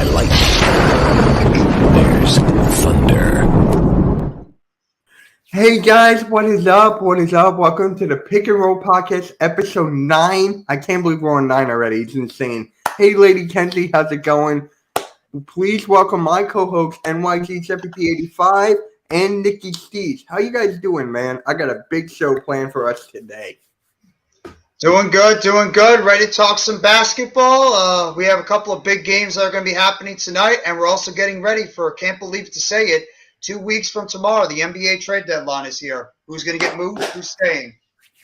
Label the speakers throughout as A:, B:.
A: by lightning, there's thunder.
B: Hey guys, what is up? What is up? Welcome to the Pick and Roll Podcast, episode 9. I can't believe we're on 9 already. It's insane. Hey, Lady Kenzie, how's it going? Please welcome my co-host, NYG70P85, and Nikki Steves. How you guys doing, man? I got a big show planned for us today.
C: Doing good. Ready to talk some basketball. We have a couple of big games that are going to be happening tonight, and we're also getting ready for, can't believe to say it, 2 weeks from tomorrow, the NBA trade deadline is here. Who's going to get moved? Who's staying?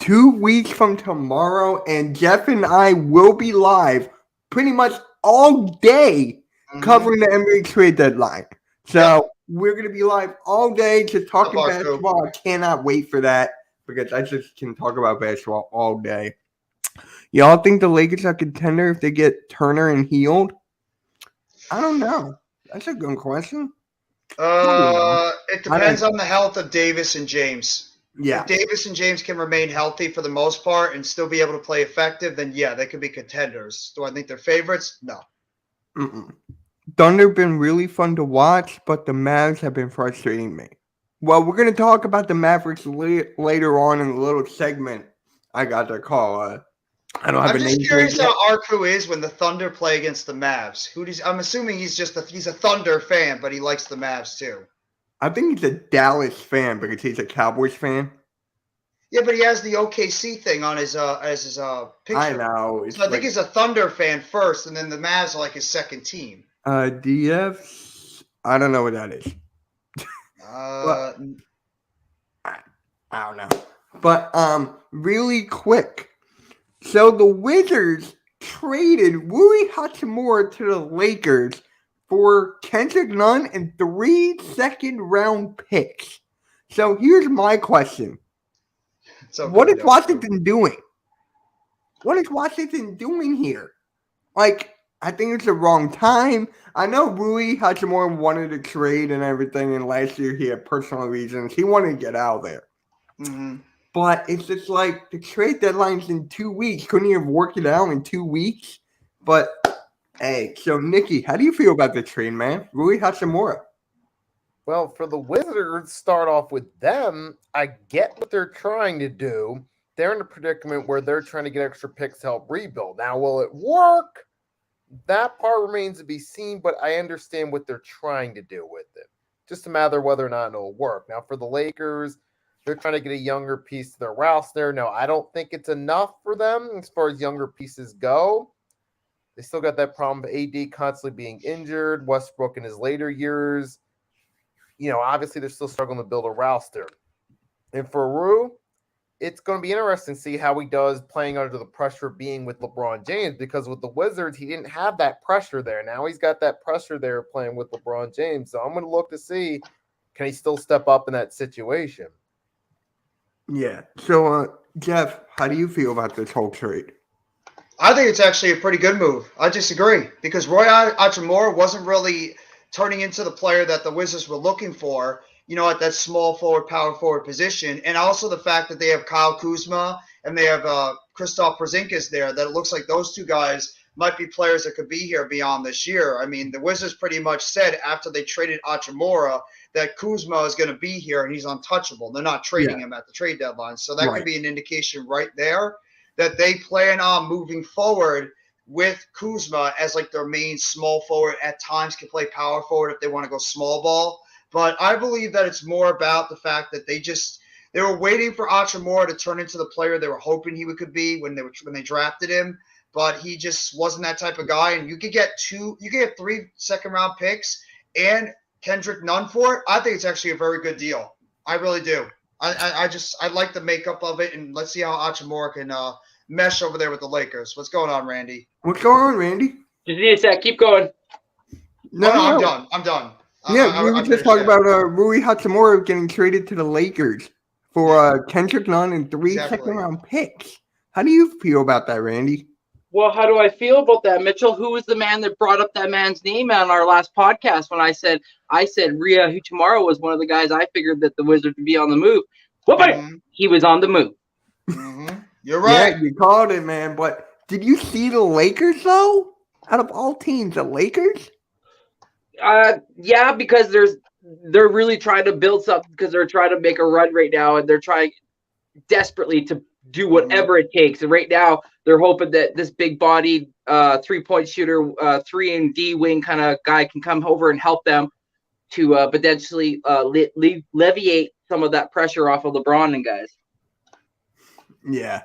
B: 2 weeks from tomorrow, and Jeff and I will be live pretty much all day covering the NBA trade deadline. So we're going to be live all day just talking basketball. I cannot wait for that because I just can talk about basketball all day. Y'all think the Lakers are contender if they get Turner and Hield? I don't know. That's a good question.
C: It depends on the health of Davis and James.
B: Yeah.
C: If Davis and James can remain healthy for the most part and still be able to play effective, then yeah, they could be contenders. Do I think they're favorites? No.
B: Thunder been really fun to watch, but the Mavs have been frustrating me. Well, we're going to talk about the Mavericks later on in a little segment. I got their call. I don't have a name.
C: I'm just curious how Arku is when the Thunder play against the Mavs. I'm assuming he's a Thunder fan, but he likes the Mavs too.
B: I think he's a Dallas fan because he's a Cowboys fan.
C: Yeah, but he has the OKC thing on his picture.
B: I know.
C: So I think he's a Thunder fan first, and then the Mavs are like his second team.
B: DF? I don't know what that is.
C: I
B: don't know. But really quick. So the Wizards traded Rui Hachimura to the Lakers for Kendrick Nunn and 3 second-round picks. So here's my question. What is Washington doing? What is Washington doing here? Like, I think it's the wrong time. I know Rui Hachimura wanted to trade and everything, and last year he had personal reasons. He wanted to get out of there.
C: Mm-hmm.
B: But it's just like the trade deadline's in 2 weeks. Couldn't you have worked it out in 2 weeks? But, hey, so Nikki, how do you feel about the trade, man? Rui Hachimura.
D: Well, for the Wizards, start off with them, I get what they're trying to do. They're in a predicament where they're trying to get extra picks to help rebuild. Now, will it work? That part remains to be seen, but I understand what they're trying to do with it. Just a matter of whether or not it'll work. Now, for the Lakers, they're trying to get a younger piece to their roster. No, I don't think it's enough for them as far as younger pieces go. They still got that problem of AD constantly being injured, Westbrook in his later years. You know, obviously they're still struggling to build a roster. And for Rue, it's going to be interesting to see how he does playing under the pressure of being with LeBron James, because with the Wizards, he didn't have that pressure there. Now he's got that pressure there playing with LeBron James. So I'm going to look to see, can he still step up in that situation?
B: Yeah. So, Jeff, how do you feel about this whole trade?
C: I think it's actually a pretty good move. I disagree because Rui Hachimura wasn't really turning into the player that the Wizards were looking for, you know, at that small forward, power forward position. And also the fact that they have Kyle Kuzma and they have Kristaps Porzingis there, that it looks like those two guys might be players that could be here beyond this year. I mean, the Wizards pretty much said after they traded Hachimura that Kuzma is going to be here and he's untouchable. They're not trading him at the trade deadline. So that could be an indication right there that they plan on moving forward with Kuzma as like their main small forward, at times can play power forward if they want to go small ball. But I believe that it's more about the fact that they were waiting for Hachimura to turn into the player they were hoping he could be when they drafted him, but he just wasn't that type of guy. And you could get 3 second-round picks and Kendrick Nunn for it. I think it's actually a very good deal. I really do. I like the makeup of it, and let's see how Hachimura can mesh over there with the Lakers. What's going on, Randy?
B: What's going on, Randy?
E: Just need a sec. Keep going.
B: No,
C: I'm done.
B: Yeah, we were just talking about Rui Hachimura getting traded to the Lakers for Kendrick Nunn and 3 second-round picks. How do you feel about that, Randy?
E: Well, how do I feel about that, Mitchell? Who was the man that brought up that man's name on our last podcast when I said Rui Hachimura was one of the guys I figured that the Wizards would be on the move. He was on the move.
C: You're right.
B: Yeah, you called it, man. But did you see the Lakers, though? Out of all teams, the Lakers?
E: Yeah, because they're really trying to build something because they're trying to make a run right now, and they're trying desperately to do whatever it takes. And right now, they're hoping that this big-bodied 3-point shooter, 3 and D wing kind of guy can come over and help them to potentially alleviate some of that pressure off of LeBron and guys.
B: Yeah.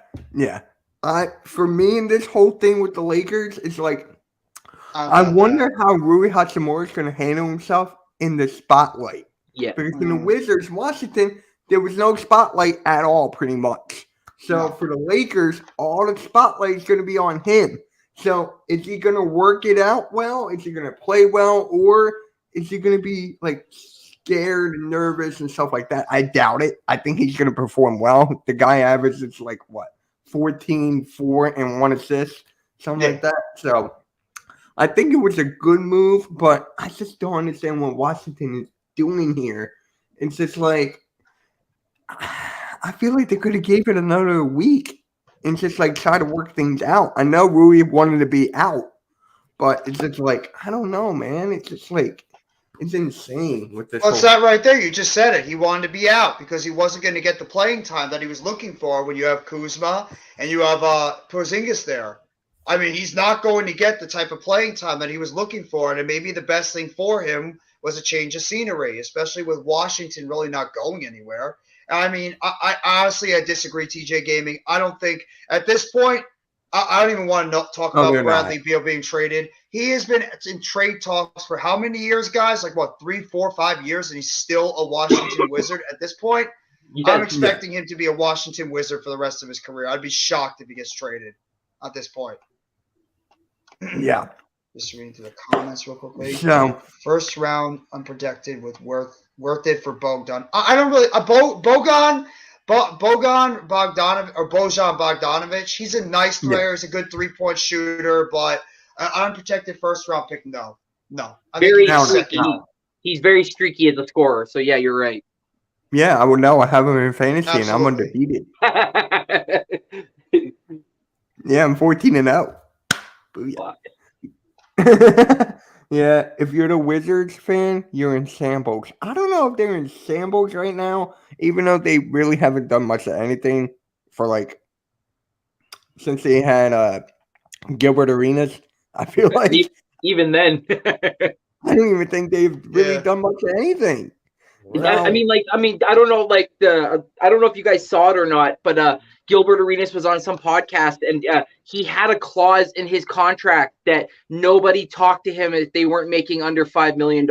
B: For me, in this whole thing with the Lakers, it's like I wonder how Rui Hachimura is going to handle himself in the spotlight.
E: Yeah.
B: Because in the Wizards, Washington, there was no spotlight at all, pretty much. So for the Lakers, all the spotlight is going to be on him. So is he going to work it out well? Is he going to play well? Or is he going to be like scared and nervous and stuff like that? I doubt it. I think he's going to perform well. The guy averages like what? 14, 4, and 1 assist, something like that. So I think it was a good move, but I just don't understand what Washington is doing here. It's just like I feel like they could have gave it another week and just like try to work things out. I know Rui wanted to be out, but it's just like I don't know, man. It's just like it's insane with this.
C: Well, it's that right there. You just said it. He wanted to be out because he wasn't going to get the playing time that he was looking for when you have Kuzma and you have Porzingis there. I mean, he's not going to get the type of playing time that he was looking for, and maybe the best thing for him was a change of scenery, especially with Washington really not going anywhere. I mean, I honestly, I disagree, TJ Gaming. I don't think at this point, I don't even want to talk about Bradley Beal being traded. He has been in trade talks for how many years, guys? Like, what, 3, 4, 5 years, and he's still a Washington Wizard at this point? I'm expecting him to be a Washington Wizard for the rest of his career. I'd be shocked if he gets traded at this point.
B: Yeah.
C: Just reading through the comments real quickly.
B: So,
C: first round unprotected with worth it for Bogdan. I don't really Bojan Bogdanovic. He's a nice player. He's a good 3-point shooter, but unprotected first round pick. No. I
E: very streaky. He's very streaky as a scorer. So yeah, you're right.
B: Yeah, I would know. I have him in fantasy, and I'm undefeated. Yeah, I'm 14-0. Booyah. Yeah, if you're the Wizards fan, you're in shambles. I don't know if they're in shambles right now, even though they really haven't done much of anything for like since they had Gilbert Arenas. I feel like
E: even then,
B: I don't even think they've really done much of anything.
E: I mean, I don't know, I don't know if you guys saw it or not, but Gilbert Arenas was on some podcast, and he had a clause in his contract that nobody talked to him if they weren't making under $5 million.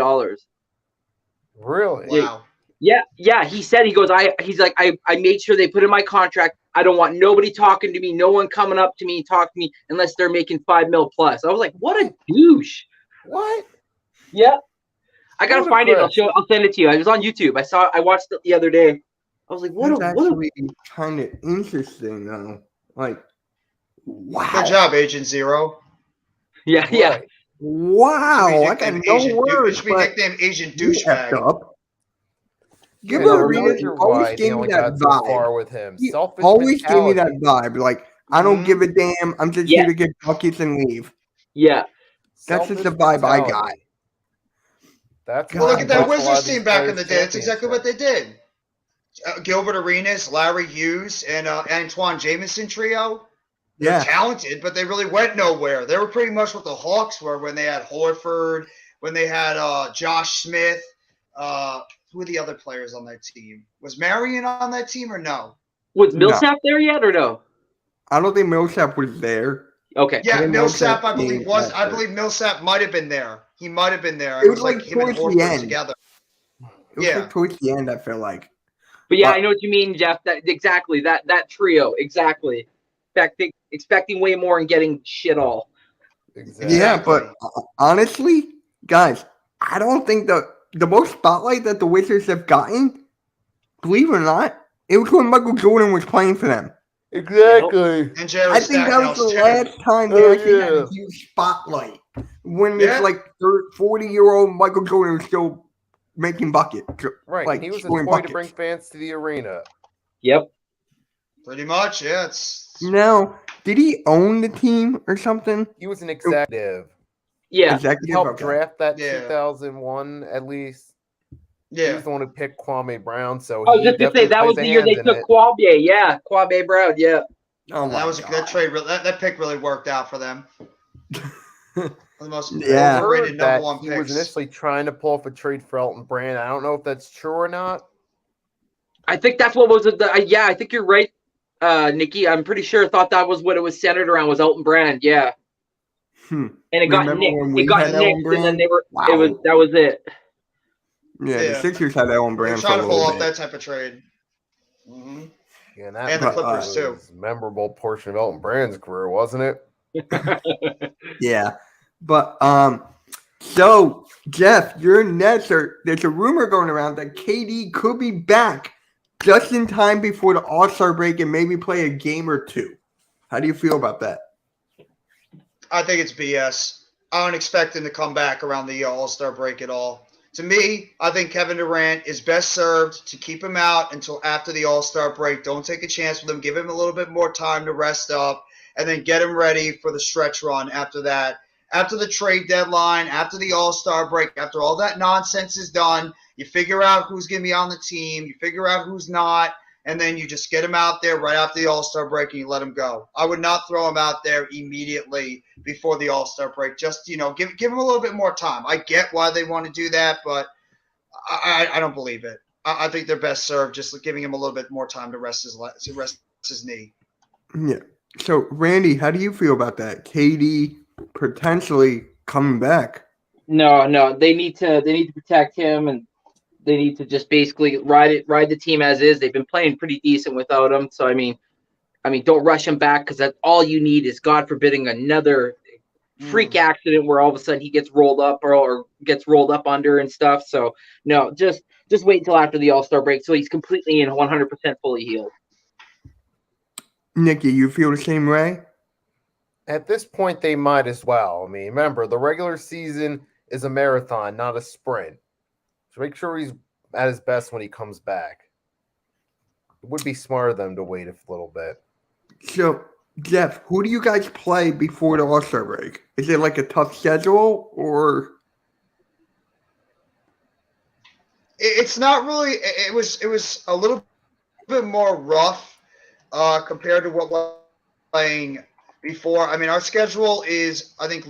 D: Really?
C: Wow.
E: Yeah. He said, I made sure they put in my contract. I don't want nobody talking to me, no one coming up to me, talking to me unless they're making $5 million plus. I was like, what a douche.
D: What?
E: Yeah. I gotta find it. I'll send it to you. I was on YouTube. I watched it the other day. I was like,
B: That's actually kind of interesting, though. Like, wow.
C: Good job, Agent Zero.
E: Yeah.
B: Wow. I got no words.
C: Should be nicknamed Agent Douchebag.
B: Gilbert Arenas always gave me that vibe.
D: With him.
B: He always gave me that vibe. Like, I don't give a damn. I'm just here to get buckets and leave.
E: Yeah.
B: That's just the vibe I got.
C: Well, look at that Wizards team back in the day. That's exactly what they did. Gilbert Arenas, Larry Hughes, and Antoine Jamison trio. They're talented, but they really went nowhere. They were pretty much what the Hawks were when they had Horford, when they had Josh Smith. Who are the other players on that team? Was Marion on that team or no?
E: Was Millsap there yet or no?
B: I don't think Millsap was there.
E: Okay.
C: Yeah, Millsap, I believe was. I believe Millsap might have been there. He might have been there.
B: It was like him and Horford
C: together.
B: It was like towards the end, I feel like.
E: But yeah, I know what you mean, Jeff. Exactly that trio. Exactly. Expecting way more and getting shit all.
C: Exactly.
B: Yeah, but honestly, guys, I don't think the most spotlight that the Wizards have gotten, believe it or not, it was when Michael Jordan was playing for them.
D: Exactly.
C: And
B: I think that was the last time they actually had a huge spotlight. When it's like 40-year-old Michael Jordan was still making buckets.
D: Right.
B: Like,
D: he was a toy to bring fans to the arena.
E: Yep.
C: Pretty much, yeah.
B: Now, did he own the team or something?
D: He was an executive.
E: Yeah.
D: He
B: Executive.
D: helped
B: Okay.
D: draft that
C: Yeah.
D: 2001 at least. He
C: Yeah.
D: was the one who picked Kwame Brown, so
E: I was
D: he
E: just gonna say
D: definitely
E: that was
D: plays
E: the
D: a
E: year they
D: hand in
E: took
D: it.
E: Kwame. Yeah, Kwame Brown. Yeah.
B: Oh my
C: That was
B: god.
C: that trade. That pick really worked out for them. The most
B: Yeah.
C: overrated
D: Heard
C: number
D: that
C: one
D: he
C: picks.
D: was initially trying to pull off a trade for Elton Brand. I don't know if that's true or not.
E: I think that's what was it. Yeah, I think you're right, Nikki. I'm pretty sure. Thought that was what it was centered around was Elton Brand. Yeah,
B: Hmm.
E: and it got
B: Remember
E: nicked.
B: when
E: It
B: we
E: got
B: had Elton
E: nicked, and then
B: Brand?
E: they were.
B: Wow.
E: It was that was it.
B: Yeah, the
C: Yeah.
B: Sixers had Elton
C: They're
B: Brand for a
C: trying to pull
B: little
C: off
B: bit.
C: that type of trade. hmm
D: Yeah, and that
C: And the Clippers, too.
D: was a memorable portion of Elton Brand's career, wasn't it?
B: Yeah. But so Jeff, your Nets there's a rumor going around that KD could be back just in time before the All-Star break and maybe play a game or two. How do you feel about that?
C: I think it's BS. I don't expect him to come back around the All-Star break at all. To me, I think Kevin Durant is best served to keep him out until after the All-Star break. Don't take a chance with him. Give him a little bit more time to rest up and then get him ready for the stretch run after that. After the trade deadline, after the All-Star break, after all that nonsense is done, you figure out who's going to be on the team, you figure out who's not, and then you just get him out there right after the All-Star break and you let him go. I would not throw him out there immediately before the All-Star break. Just, give him a little bit more time. I get why they want to do that, but I don't believe it. I think they're best served just giving him a little bit more time to rest his knee.
B: Yeah. So Randy, how do you feel about that? KD potentially coming back.
E: No, they need to protect him, and they need to just basically ride the team as is. They've been playing pretty decent without him, so I mean, don't rush him back because that's all you need is God forbidding another freak accident where all of a sudden he gets rolled up or gets rolled up under and stuff. So no, just wait until after the All-Star break so he's completely and 100% fully healed.
B: Nikki, you feel the same way?
D: At this point, they might as well. I mean, remember, the regular season is a marathon, not a sprint. So make sure he's at his best when he comes back. It would be smart of them to wait a little bit.
B: So, Jeff, who do you guys play before the All-Star break? Is it like a tough schedule or?
C: It's not really. It was a little bit more rough compared to what we're playing before. I mean, our schedule is, I think,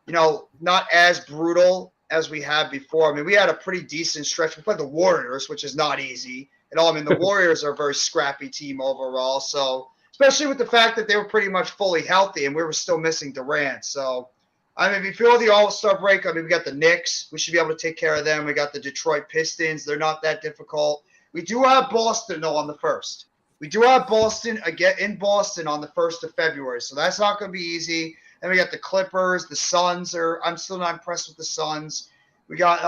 C: not as brutal as we had before. I mean, we had a pretty decent stretch. We played the Warriors, which is not easy at all. I mean, the Warriors are a very scrappy team overall. So, especially with the fact that they were pretty much fully healthy and we were still missing Durant. So, I mean, before the All-Star break, I mean, we got the Knicks. We should be able to take care of them. We got the Detroit Pistons. They're not that difficult. We do have Boston, though, on the 1st. We do have Boston again in Boston on the 1st of February. So that's not going to be easy. Then we got the Clippers. The Suns I'm still not impressed with the Suns. We got,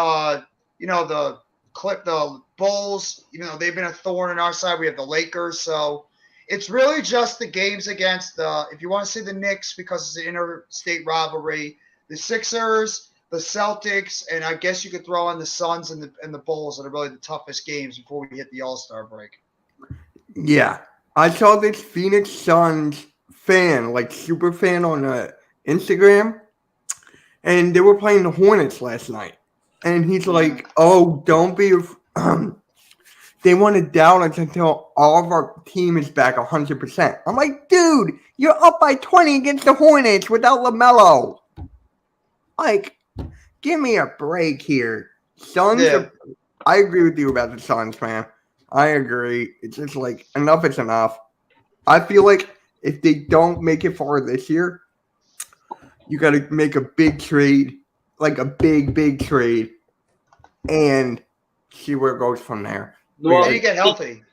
C: the Bulls. They've been a thorn in our side. We have the Lakers. So it's really just the games against if you want to say the Knicks because it's an interstate rivalry, the Sixers, the Celtics, and I guess you could throw in the Suns and the Bulls that are really the toughest games before we hit the All-Star break.
B: Yeah. I saw this Phoenix Suns fan, like super fan on Instagram, and they were playing the Hornets last night. And he's like, oh, don't be they want to doubt us until all of our team is back 100%. I'm like, dude, you're up by 20 against the Hornets without LaMelo. Like, give me a break here. Suns, I agree with you about the Suns, man. I agree. It's just like, enough is enough. I feel like if they don't make it far this year, you got to make a big trade, like a big trade, and see where it goes from there.
E: Well,
C: you get healthy.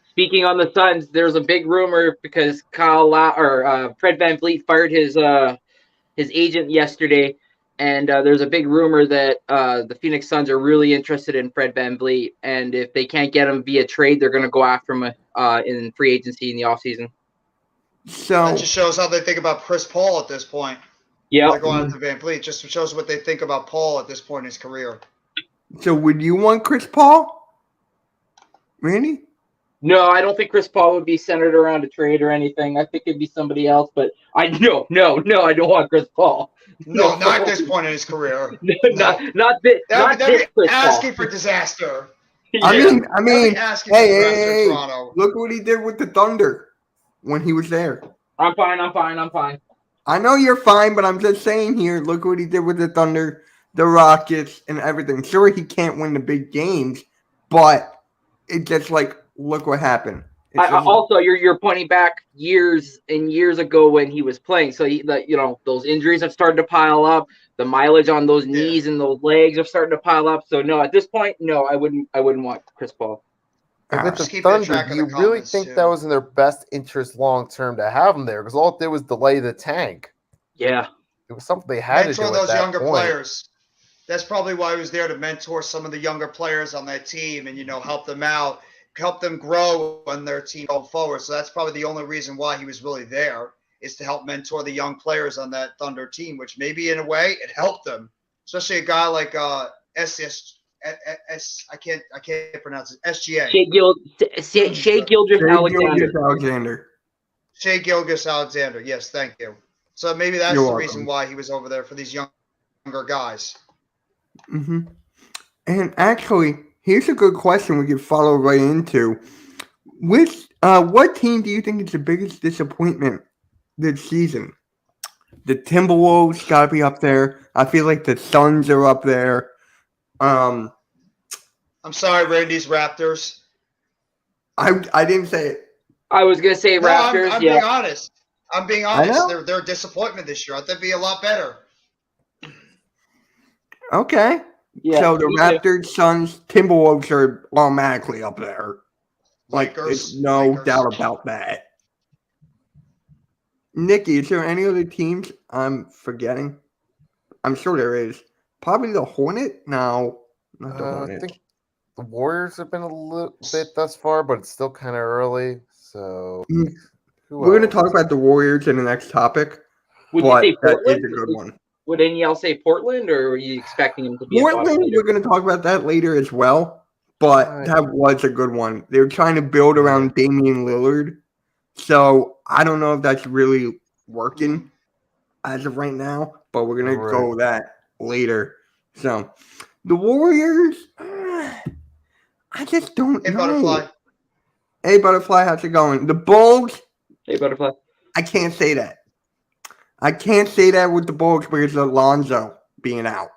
E: Speaking on the Suns, there's a big rumor because Fred VanVleet fired his agent yesterday, and there's a big rumor that the Phoenix Suns are really interested in Fred VanVleet, and if they can't get him via trade, they're going to go after him in free agency in the offseason.
B: So
C: that just shows how they think about Chris Paul at this point.
E: Yeah,
C: they're going after VanVleet. Just shows what they think about Paul at this point in his career.
B: So would you want Chris Paul, Randy?
E: No, I don't think Chris Paul would be centered around a trade or anything. I think it'd be somebody else. But I no, I don't want Chris Paul.
C: No, not at this point in his career. No.
E: not this. Not
C: That'd
E: this
C: be
E: Chris
C: asking
E: Paul.
C: for disaster.
B: I
E: Yeah.
B: mean,
C: That'd be asking for
B: hey,
C: disaster in Toronto.
B: look what he did with the Thunder when he was there.
E: I'm fine.
B: I know you're fine, but I'm just saying here, look what he did with the Thunder, the Rockets, and everything. Sure, he can't win the big games, but it's just like, look what happened. It's just-
E: Also, you're pointing back years and years ago when he was playing. So those injuries have started to pile up. The mileage on those knees and those legs are starting to pile up. So no, at this point, no, I wouldn't want Chris Paul.
D: And with the
C: Just keeping
D: Thunder,
C: track of
D: do you
C: the
D: really
C: comments,
D: think
C: too.
D: that was in their best interest long term to have him there? Because all it did was delay the tank.
E: Yeah.
D: It was something they had to do
C: Mentor
D: at
C: those
D: that
C: younger
D: point.
C: players. That's probably why he was there, to mentor some of the younger players on that team and help them out, help them grow on their team going forward. So that's probably the only reason why he was really there, is to help mentor the young players on that Thunder team, which maybe in a way it helped them, especially a guy like I can't pronounce it. SGA.
E: Shea Gilgeous Alexander.
C: Shea Gilgeous-Alexander. Yes, thank you. So maybe that's
B: You're
C: the
B: welcome.
C: reason why he was over there for these younger guys.
B: Mm-hmm. And actually, here's a good question we could follow right into. What team do you think is the biggest disappointment this season? The Timberwolves got to be up there. I feel like the Suns are up there.
C: I'm sorry, Randy's Raptors.
B: I didn't say it.
E: I was gonna say
C: No,
E: Raptors.
C: I'm
E: Yeah.
C: being honest. I'm being honest.
B: know.
C: They're a disappointment this year. I thought they'd be a lot better.
B: Okay.
E: Yeah.
B: So the
E: me too.
B: Raptors, Suns, Timberwolves are automatically up there. Like,
C: Lakers,
B: there's no
C: Lakers.
B: doubt about that. Nikki, is there any other teams I'm forgetting? I'm sure there is. Probably the Hornet? No, not the
D: I
B: Hornet.
D: think the Warriors have been a little bit thus far, but it's still kind of early. So
B: Mm,
D: who
B: We're going to
D: else?
B: talk about the Warriors in the next topic,
E: Would
B: but
E: you say
B: that
E: Portland?
B: is a good one.
E: Would any else say Portland, or were you expecting him to be a bottom
B: Portland,
E: feeder?
B: we're going to talk about that later as well, but
D: Right.
B: that was a good one. They were trying to build around Damian Lillard, so I don't know if that's really working as of right now, but we're going to
D: Right.
B: go that later. So, the Warriors, I just don't
C: Hey,
B: know.
C: Butterfly.
B: Hey, Butterfly, how's it going? The Bulls,
E: Hey, Butterfly.
B: I can't say that. I can't say that with the Bulls because of Lonzo being out.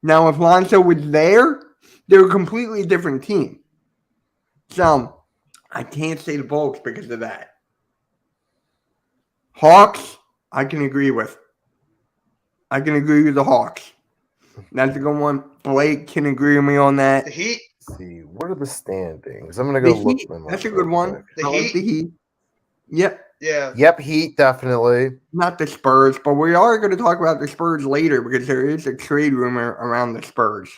B: Now, if Lonzo was there, they're a completely different team. So, I can't say the Bulls because of that. Hawks, I can agree with. I can agree with the Hawks. That's a good one. Blake can agree with me on that.
C: The Heat.
D: Let's see, what are the standings? I'm gonna
B: The
D: go look.
B: Heat,
D: them up
B: that's a
D: real
B: good one.
D: quick.
C: The
B: I like
C: Heat?
B: the Heat. Yep.
C: Yeah.
D: Yep, Heat definitely.
B: Not the Spurs, but we are going to talk about the Spurs later because there is a trade rumor around the Spurs.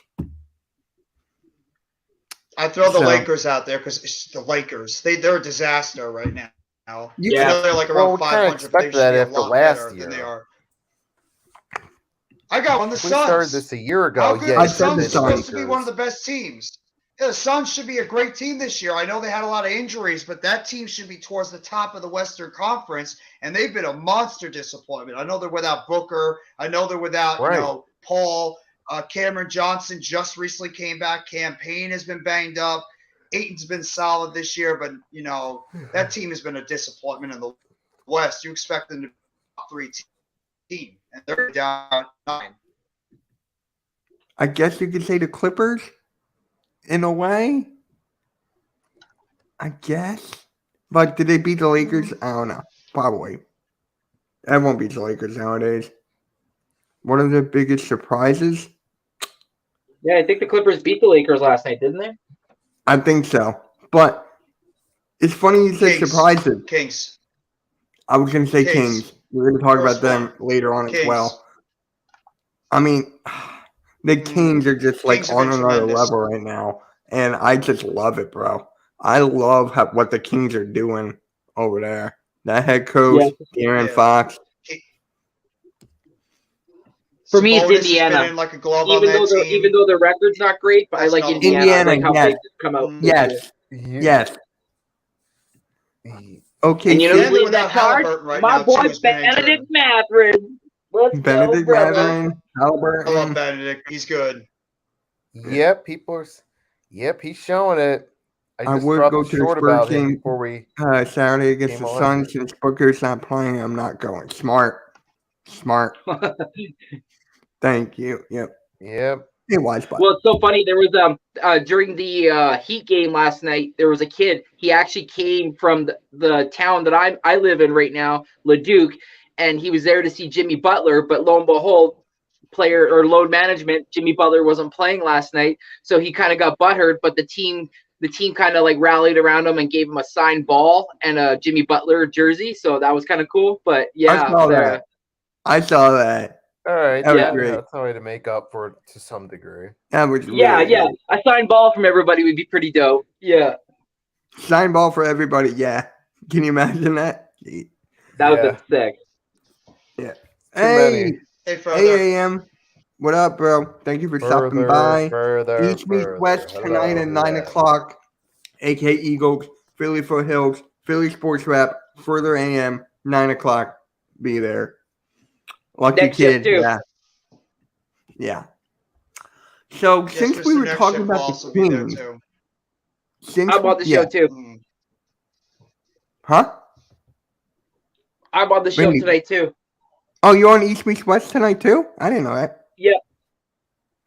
C: I throw the
B: So-
C: Lakers out there because it's the Lakers. They're a disaster right now.
B: You
E: Yeah.
C: I know they're like
D: Well,
C: around
D: we kinda
C: 500, but they
D: expected
C: should
D: that
C: be a
D: after
C: lot
D: last
C: better than they
D: year.
C: are. I got on the
D: We started
C: Suns.
D: this a year ago.
C: How good
D: Yeah,
C: the
B: I
D: you
B: said
D: said
C: Suns
B: the
C: are
D: the
C: supposed to be
D: Lakers.
C: one of the best teams. Yeah, the Suns should be a great team this year. I know they had a lot of injuries, but that team should be towards the top of the Western Conference, and they've been a monster disappointment. I know they're without Booker. I know they're without
D: Right.
C: Paul. Cameron Johnson just recently came back. Campaign has been banged up. Aiton's been solid this year, but that team has been a disappointment in the West. You expect them to be a top 3 team, and they're down 9.
B: I guess you could say the Clippers in a way. I guess. But did they beat the Lakers? I don't know. Probably. Everyone beats the Lakers nowadays. One of the biggest surprises?
E: Yeah, I think the Clippers beat the Lakers last night, didn't they?
B: I think so. But it's funny you said
C: Kings.
B: surprises.
C: Kings.
B: I was going to say
C: Kings.
B: Kings. We're going to talk
C: First
B: about them
C: one.
B: later on as
C: Kings.
B: well. I mean, the Kings are just like
C: Kings have
B: on
C: been
B: another
C: tremendous.
B: level right now. And I just love it, bro. I love what the Kings are doing over there. That head coach, De'Aaron
C: Yeah.
B: Fox.
E: For me, it's
C: Sabonis has
E: Indiana.
C: been in like a glove on
E: Even
C: that
E: though
C: team.
E: the record's not great, but I
C: That's
E: like
C: not-
E: Indiana. I
B: Indiana,
E: like how
B: yes.
E: they just come out.
B: Yes,
D: You-
B: yes. Okay,
E: And you know
C: Yeah,
E: who's
C: they're
E: leading
C: without
E: that charge?
C: Halliburton right
E: My
C: now,
E: boy
C: too, as manager.
E: Benedict Mathurin. Let's go,
B: Benedict
E: brother.
B: Mathurin,
C: I love
B: Halliburton.
C: Benedict. He's good.
D: Yep, Yep, he's showing it. I
B: I
D: just
B: would
D: dropped
B: go
D: a
B: to the
D: short
B: Spurs
D: about him
B: game
D: before we.
B: Saturday against
D: Came
B: the
D: on
B: Suns. Since Booker's not playing, I'm not going. Smart. Thank you. Yep.
D: Yep.
B: It was, but
E: Well, it's so funny. There was during the Heat game last night. There was a kid. He actually came from the town that I live in right now, Leduc, and he was there to see Jimmy Butler. But lo and behold, player or load management, Jimmy Butler wasn't playing last night, so he kind of got butthurt. But the team kind of like rallied around him and gave him a signed ball and a Jimmy Butler jersey. So that was kind of cool. But yeah,
B: I saw that.
D: All right.
B: That was
E: Yeah.
B: great.
D: That's a way to make up for it to some degree.
B: That was
E: Yeah,
B: really
E: yeah.
B: good.
E: A signed ball from everybody would be pretty dope. Yeah,
B: Sign ball for everybody. Yeah. Can you imagine that?
E: that would have been sick.
B: Yeah.
D: many.
C: Hey, Further.
B: Hey, AM. What up, bro? Thank you for stopping by.
D: Further.
B: East meets West tonight at 9 o'clock. AK Eagles, Philly Foothills, Philly Sports Rap, Further AM, 9 o'clock. Be there. Lucky
E: Next
B: kid.
E: shift, too.
B: Yeah. Yeah. So
C: Yes,
B: since we
C: Mr.
B: were
C: Next
B: talking
C: Shift will
B: about
C: also
B: the
C: be there,
B: Kings,
C: too.
B: since
E: I'm on the show too.
C: Mm.
B: Huh?
E: I'm on the show
B: Really?
E: tonight too.
B: Oh, you're on East meets West tonight too? I didn't know that.
E: Yeah.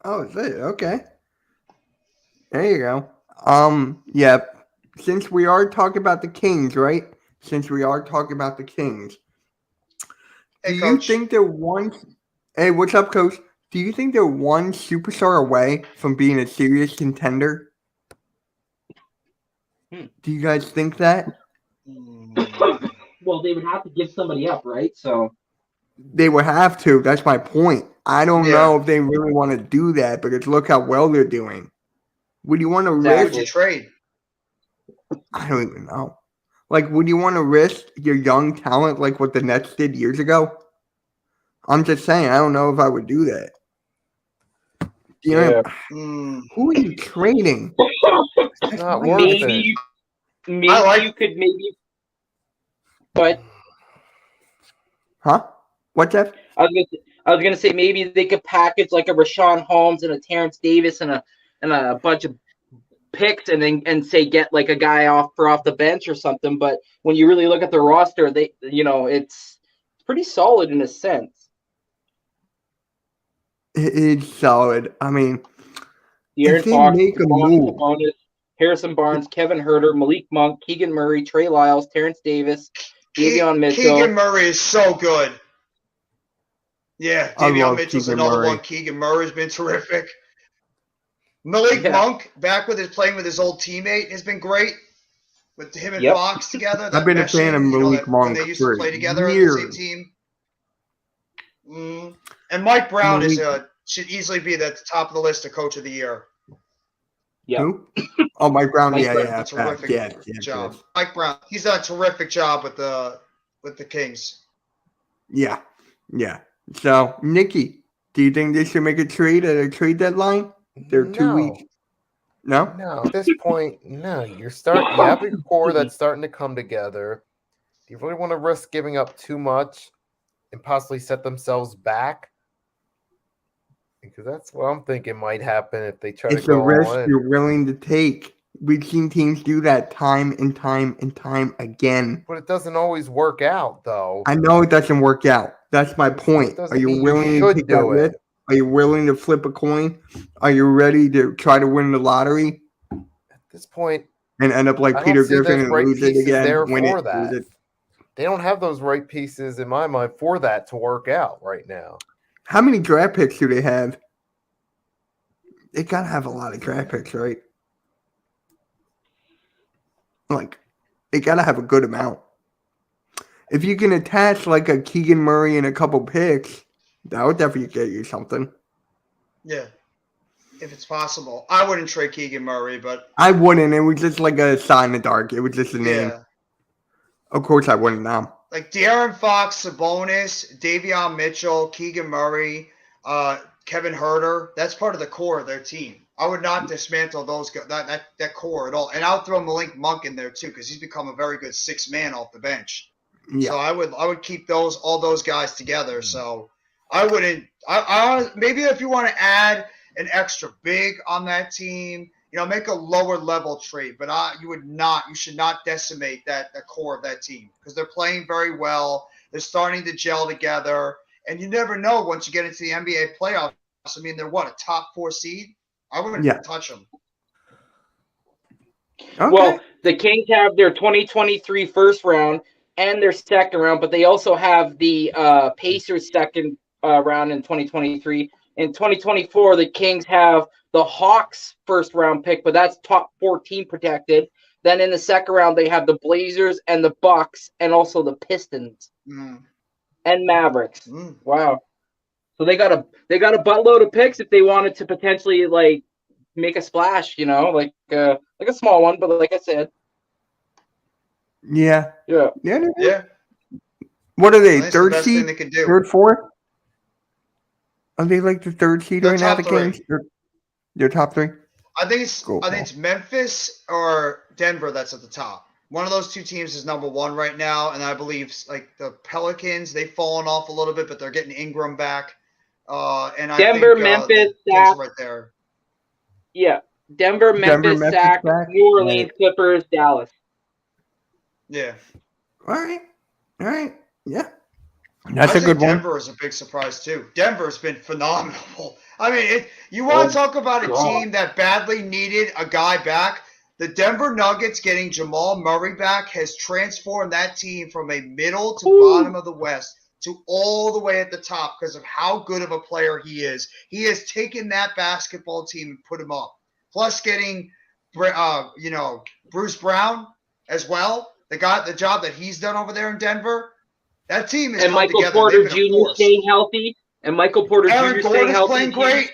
B: Oh, is it? Okay. There you go. Yeah. Since we are talking about the Kings, right? Since we are talking about the Kings,
C: Hey,
B: do
C: Coach.
B: you think they're one? Hey, what's up, Coach? Do you think they're one superstar away from being a serious contender? Do you guys think that?
C: Mm.
E: Well, they would have to give somebody up, right? So
B: They would have to. That's my point. I don't
C: Yeah.
B: know if they really want to do that because look how well they're doing. Would you want to
C: Who
E: Exactly.
C: would you trade?
B: I don't even know. Like, would you want to risk your young talent like what the Nets did years ago? I'm just saying, I don't know if I would do that. You know,
C: Mm.
B: who are you trading?
D: It's not worth it.
E: maybe
C: I like-
E: you could maybe. But
B: Huh? What's that?
E: I was gonna say maybe they could package like a Rashawn Holmes and a Terrence Davis and a bunch of picks and say get like a guy off the bench or something. But when you really look at the roster, it's pretty solid in a sense.
B: It's solid. I mean,
E: De'Aaron
B: if they
E: Fox,
B: make a
E: Sabonis,
B: move,
E: Harrison Barnes, Kevin Herter, Malik Monk, Keegan Murray, Trey Lyles, Terrence Davis, Davion Mitchell.
C: Keegan Murray is so good. Yeah,
B: I
C: Davion
B: love
C: Mitchell's
B: Keegan
C: another
B: Murray.
C: one. Keegan Murray's been terrific. Malik
E: Yeah.
C: Monk, back with playing with his old teammate, has been great. With him and
E: Yep.
C: Fox together.
B: I've been a fan of Malik
C: when
B: Monk
C: they used
B: for
C: to play together on the same
B: years.
C: team. And Mike Brown
B: Malik-
C: should easily be at the top of the list of Coach of the Year.
E: Yeah.
B: Who? Oh, Mike Brown.
E: Mike
B: Yeah,
E: Brown,
B: yeah.
C: terrific
B: Yes.
C: job. Mike Brown, he's done a terrific job with the Kings.
B: Yeah. Yeah. So, Nikki, do you think they should make a trade at a trade deadline? They're 2
D: No.
B: weeks. No?
D: No, at this point, no. You have a core that's starting to come together. Do you really want to risk giving up too much and possibly set themselves back? Because that's what I'm thinking might happen if they try
B: It's
D: to
B: a
D: go
B: risk
D: all in.
B: you're willing to take. We've seen teams do that time and time and time again.
D: But it doesn't always work out, though.
B: I know it doesn't work out. That's my point.
D: doesn't
B: Are you
D: mean you
B: willing to
D: should
B: take that
D: do it.
B: risk? Are you willing to flip a coin? Are you ready to try to win the lottery
D: At this point,
B: and end up like
D: I don't
B: Peter
D: see
B: Griffin
D: those
B: and
D: right
B: lose it
D: pieces
B: again?
D: there
B: Win
D: for
B: it,
D: that.
B: lose it.
D: they don't have those right pieces in my mind for that to work out right now.
B: How many draft picks do they have? They gotta have a lot of draft picks, right? Like, they gotta have a good amount. If you can attach like a Keegan Murray and a couple picks, that would definitely get you something.
C: Yeah, if it's possible. I wouldn't trade Keegan Murray, but
B: I wouldn't. It was just like a shot in the dark. It was just a name.
C: yeah.
B: Of course, I wouldn't now.
C: Like De'Aaron Fox, Sabonis, Davion Mitchell, Keegan Murray, Kevin Herter. That's part of the core of their team. I would not dismantle those that core at all. And I would throw Malik Monk in there too because he's become a very good 6-man off the bench.
B: Yeah.
C: So I would keep all those guys together. So I wouldn't. Maybe if you want to add an extra big on that team, make a lower level trade. But you should not decimate the core of that team because they're playing very well. They're starting to gel together, and you never know once you get into the NBA playoffs. I mean, they're a top 4 seed. I wouldn't touch them.
B: Okay.
E: Well, the Kings have their 2023 first round and their second round, but they also have the Pacers second round in 2023. In 2024, the Kings have the Hawks first round pick, but that's top 14 protected. Then in the second round, they have the Blazers and the Bucks and also the Pistons and Mavericks. Wow. So they got a buttload of picks if they wanted to potentially like make a splash, like a small one, but like I said.
B: Yeah.
E: Yeah.
B: What are they?
C: That's
B: Third
C: the best
B: seed?
C: thing they could do.
B: Third, fourth? Are they like the third seed
C: They're
B: right now?
C: top
B: The
C: three.
B: Kings? They're top 3.
C: I think it's
B: Cool.
C: Memphis or Denver that's at the top. One of those two teams is number 1 right now, and I believe like the Pelicans, they've fallen off a little bit, but they're getting Ingram back. And I
E: Denver,
C: think,
E: Memphis,
C: the Kings
E: Sac.
C: are right there.
E: Yeah. Denver, Memphis, Sac, New Orleans, Clippers, Dallas.
C: Yeah.
B: All right. Yeah. That's
C: I
B: a
C: think
B: good one.
C: Denver is a big surprise too. Denver's been phenomenal. I mean, you want to talk about a team that badly needed a guy back? The Denver Nuggets getting Jamal Murray back has transformed that team from a middle to bottom of the West to all the way at the top because of how good of a player he is. He has taken that basketball team and put him up. Plus getting, Bruce Brown as well. The job that he's done over there in Denver. That team is
E: and Michael Porter Jr. staying healthy. And Michael Porter
C: Aaron
E: Jr. staying
C: Gordon's
E: healthy.
C: playing great.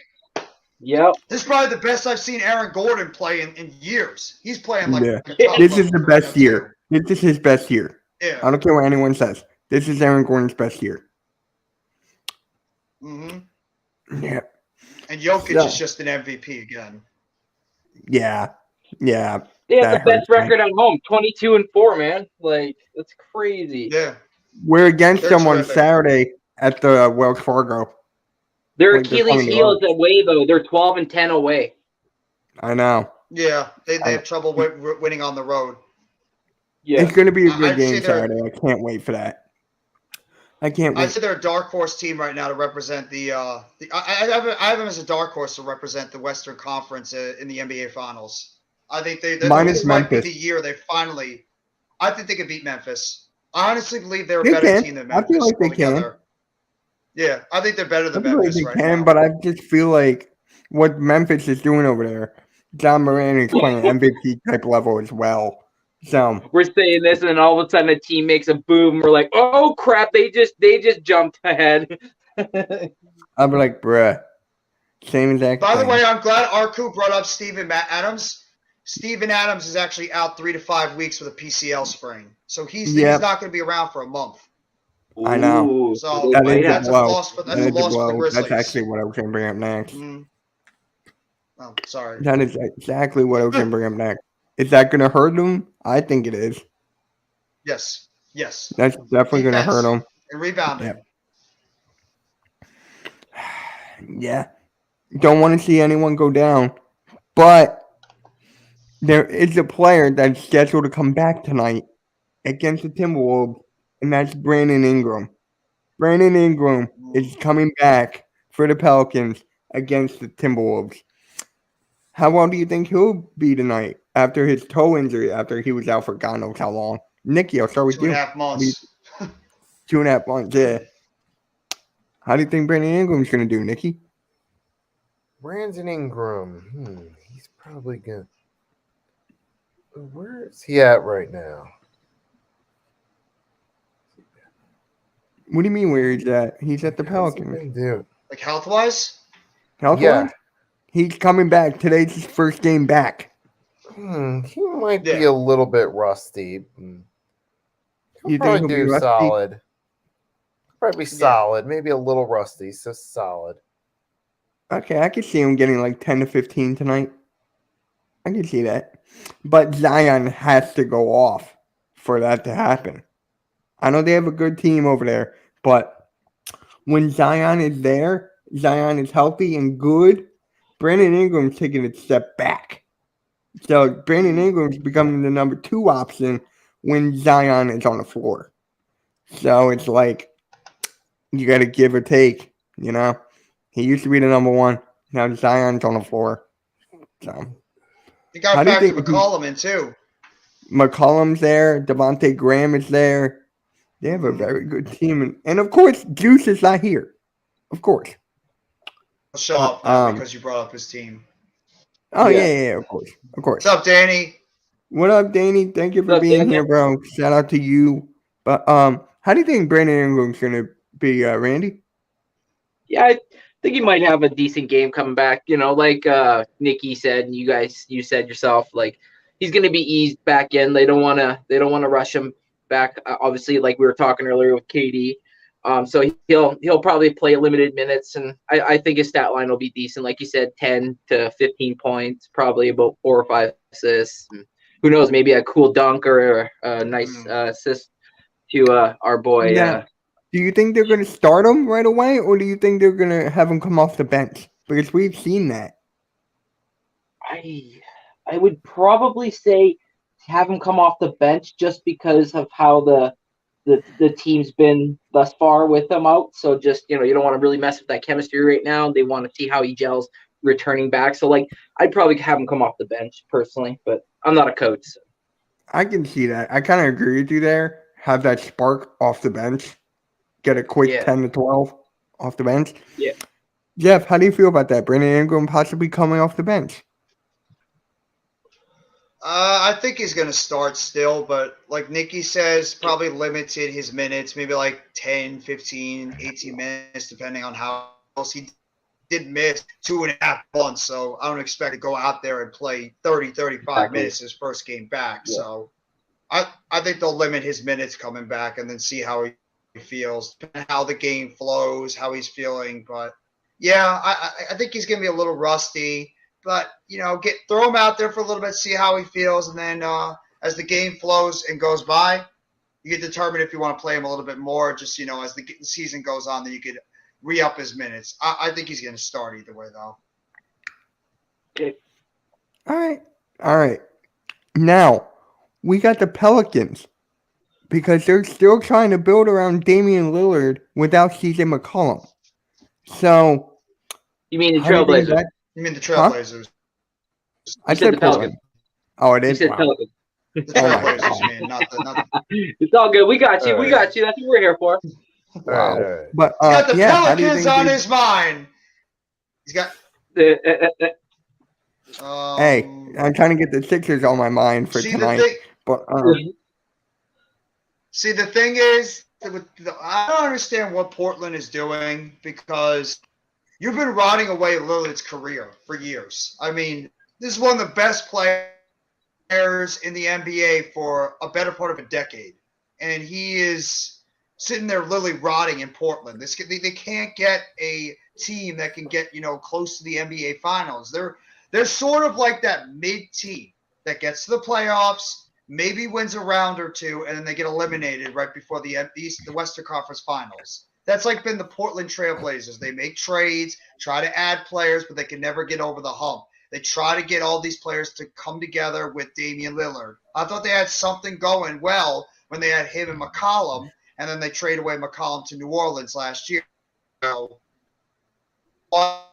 E: Yep.
C: This is probably the best I've seen Aaron Gordon play in years. He's playing like a top
B: This is the
C: level
B: best
C: player,
B: year. This is his best year.
C: Yeah.
B: I don't care what anyone says. This is Aaron Gordon's best year.
C: Mm-hmm.
B: Yeah.
C: And Jokic is just an MVP again.
B: Yeah.
E: They have
B: That
E: the best
B: hurts me.
E: record at home, 22-4, man. Like, that's crazy.
C: Yeah.
B: We're against
C: They're
B: them on
C: terrific.
B: Saturday at the Wells Fargo.
E: Their
B: Like, they're
E: Achilles
B: coming to
E: heel
B: us.
E: is away, though. They're 12-10 away.
B: I know.
C: Yeah. They have trouble winning on the road.
E: Yeah.
B: It's going to be a good
C: I'd say
B: game
C: they're-
B: Saturday. I can't wait for that. I can't
C: I'd
B: wait.
C: say they're a dark horse team right now to represent I have them as a dark horse to represent the Western Conference in the NBA Finals. I think
B: Minus
C: this might be
B: Memphis.
C: the year they finally. I think they could beat Memphis. I honestly believe they're a
B: They
C: better
B: can.
C: team than
B: I
C: Memphis.
B: feel like they
C: altogether. Yeah, I think they're better
B: I
C: than
B: feel like
C: Memphis
B: they
C: right
B: can,
C: now.
B: but I just feel like what Memphis is doing over there, John Moran is playing MVP type level as well. So
E: We're saying this, and then all of a sudden a team makes a boom. We're like, oh, crap. They just jumped ahead.
B: I'll be like, bruh, same exact
C: By the
B: thing.
C: way, I'm glad Arku brought up Steven Adams. Steven Adams is actually out 3 to 5 weeks with a PCL sprain, so he's not going to be around for a month.
B: I know.
E: Ooh,
C: So
B: That is
C: that's
B: a
C: a
B: blow.
C: loss for
B: That
C: the
B: is a
C: Grizzlies.
B: blow. That's actually what I was going to bring up next.
C: Mhm. Oh, sorry.
B: That is exactly what I was going to bring up next. Is that going to hurt them? I think it is.
C: Yes.
B: That's definitely going to hurt them.
C: And rebounding.
B: Yep. Yeah. Don't want to see anyone go down. But there is a player that's scheduled to come back tonight against the Timberwolves, and that's Brandon Ingram. Brandon Ingram is coming back for the Pelicans against the Timberwolves. How well do you think he'll be tonight after his toe injury, after he was out for God knows how long? Nikki, I'll start with you.
C: 2.5 months.
B: 2.5 months, yeah. How do you think Brandon Ingram's going to do, Nikki?
D: Brandon Ingram. He's probably good. Where is he at right now?
B: What do you mean where he's at? He's at the
D: How's he
B: Pelicans.
D: been doing?
C: Like health-wise?
B: Health
D: Yeah.
B: wise? He's coming back. Today's his first game back.
D: He might be
C: Yeah.
D: a little bit rusty.
B: You
D: He'll
B: think
D: probably
B: he'll be
D: do
B: rusty?
D: solid. Probably solid. Maybe a little rusty, so solid.
B: Okay, I could see him getting like 10 to 15 tonight. I can see that. But Zion has to go off for that to happen. I know they have a good team over there, but when Zion is there, Zion is healthy and good, Brandon Ingram's taking a step back. So Brandon Ingram's becoming the number 2 option when Zion is on the floor. So it's like you got to give or take, you know. He used to be the number 1. Now Zion's on the floor. So
C: You got
B: how
C: to
B: do you
C: factor
B: think
C: McCollum in too.
B: McCollum's there? Devontae Graham is there. They have a very good team, and of course, Juice is not here. Of course.
C: I'll show up now
B: Um.
C: because you brought up his team.
B: Oh
E: Yeah.
B: yeah, of course, of course.
C: What's up, Danny?
B: What up, Danny? Thank you for
E: What's up,
B: being
E: Danny?
B: here, bro. Shout out to you. But how do you think Brandon Ingram's gonna be, Randy?
E: Yeah, I think he might have a decent game coming back. You know, like Nikki said, and you said yourself, like he's going to be eased back in. They don't want to rush him back. Obviously, like we were talking earlier with KD. So he'll probably play limited minutes, and I think his stat line will be decent. Like you said, 10 to 15 points, probably about 4 or 5 assists. And who knows, maybe a cool dunk or a nice assist to our boy.
B: Yeah. Do you think they're gonna start him right away, or do you think they're gonna have him come off the bench? Because we've seen that.
E: I would probably say have him come off the bench just because of how the team's been thus far with him out. So just you don't want to really mess with that chemistry right now. They want to see how he gels returning back. So like I'd probably have him come off the bench personally, but I'm not a coach. So.
B: I can see that. I kind of agree with you there. Have that spark off the bench. Get a quick 10 to 12 off the bench.
E: Yeah.
B: Jeff, how do you feel about that? Brandon Ingram possibly coming off the bench.
C: I think he's going to start still, but like Nikki says, probably limited his minutes, maybe like 10, 15, 18 minutes, depending on how else he did miss 2.5 months. So I don't expect to go out there and play 30, 35 minutes his first game back. Yeah. So I think they'll limit his minutes coming back and then see how he feels, how the game flows, how he's feeling. But yeah, I think he's going to be a little rusty. But, throw him out there for a little bit, see how he feels. And then as the game flows and goes by, you can determine if you want to play him a little bit more. Just, as the season goes on, then you could re-up his minutes. I think he's going to start either way, though.
E: Okay.
B: All right. Now, we got the Pelicans because they're still trying to build around Damian Lillard without CJ McCollum. So,
E: you mean the Trailblazers?
C: You mean the Trailblazers?
B: Huh? I said Pelicans. Oh, it is.
E: You said Pelicans.
C: The Trailblazers, man, not the.
E: It's all good. We got you. We got you. That's what we're here for.
B: Wow. But
C: he's got the Pelicans on his mind. He's got.
B: Hey, I'm trying to get the Sixers on my mind for tonight. But
C: see, the thing is, I don't understand what Portland is doing because you've been rotting away Lillard's career for years. I mean, this is one of the best players in the NBA for a better part of a decade. And he is sitting there literally rotting in Portland. They can't get a team that can get, close to the NBA Finals. They're sort of like that mid-team that gets to the playoffs, maybe wins a round or two, and then they get eliminated right before the Western Conference Finals. That's like been the Portland Trailblazers. They make trades, try to add players, but they can never get over the hump. They try to get all these players to come together with Damian Lillard. I thought they had something going well when they had him and McCollum, and then they trade away McCollum to New Orleans last year. So, what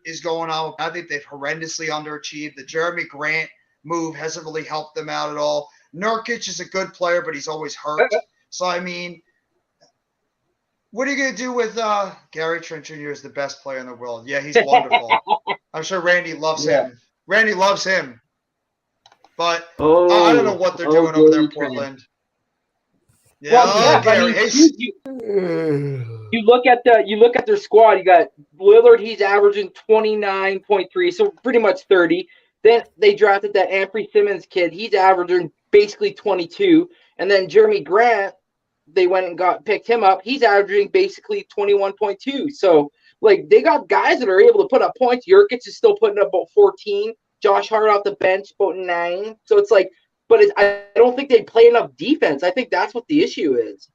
C: is going on? I think they've horrendously underachieved. The Jeremy Grant move hasn't really helped them out at all. Nurkic is a good player, but he's always hurt. So, I mean, what are you going to do with Gary Trent Jr. is the best player in the world? Yeah, he's wonderful. I'm sure Randy loves him. Randy loves him. But I don't know what they're doing over there in Portland. Yeah, Gary.
E: You look at their squad. You got Lillard. He's averaging 29.3, so pretty much 30. Then they drafted that Anthony Simmons kid. He's averaging basically 22. And then Jeremy Grant, they went and picked him up. He's averaging basically 21.2. So Like they got guys that are able to put up points. Jurkic is still putting up about 14. Josh Hart off the bench about 9. So it's like, but I don't think they play enough defense. I think that's what the issue is.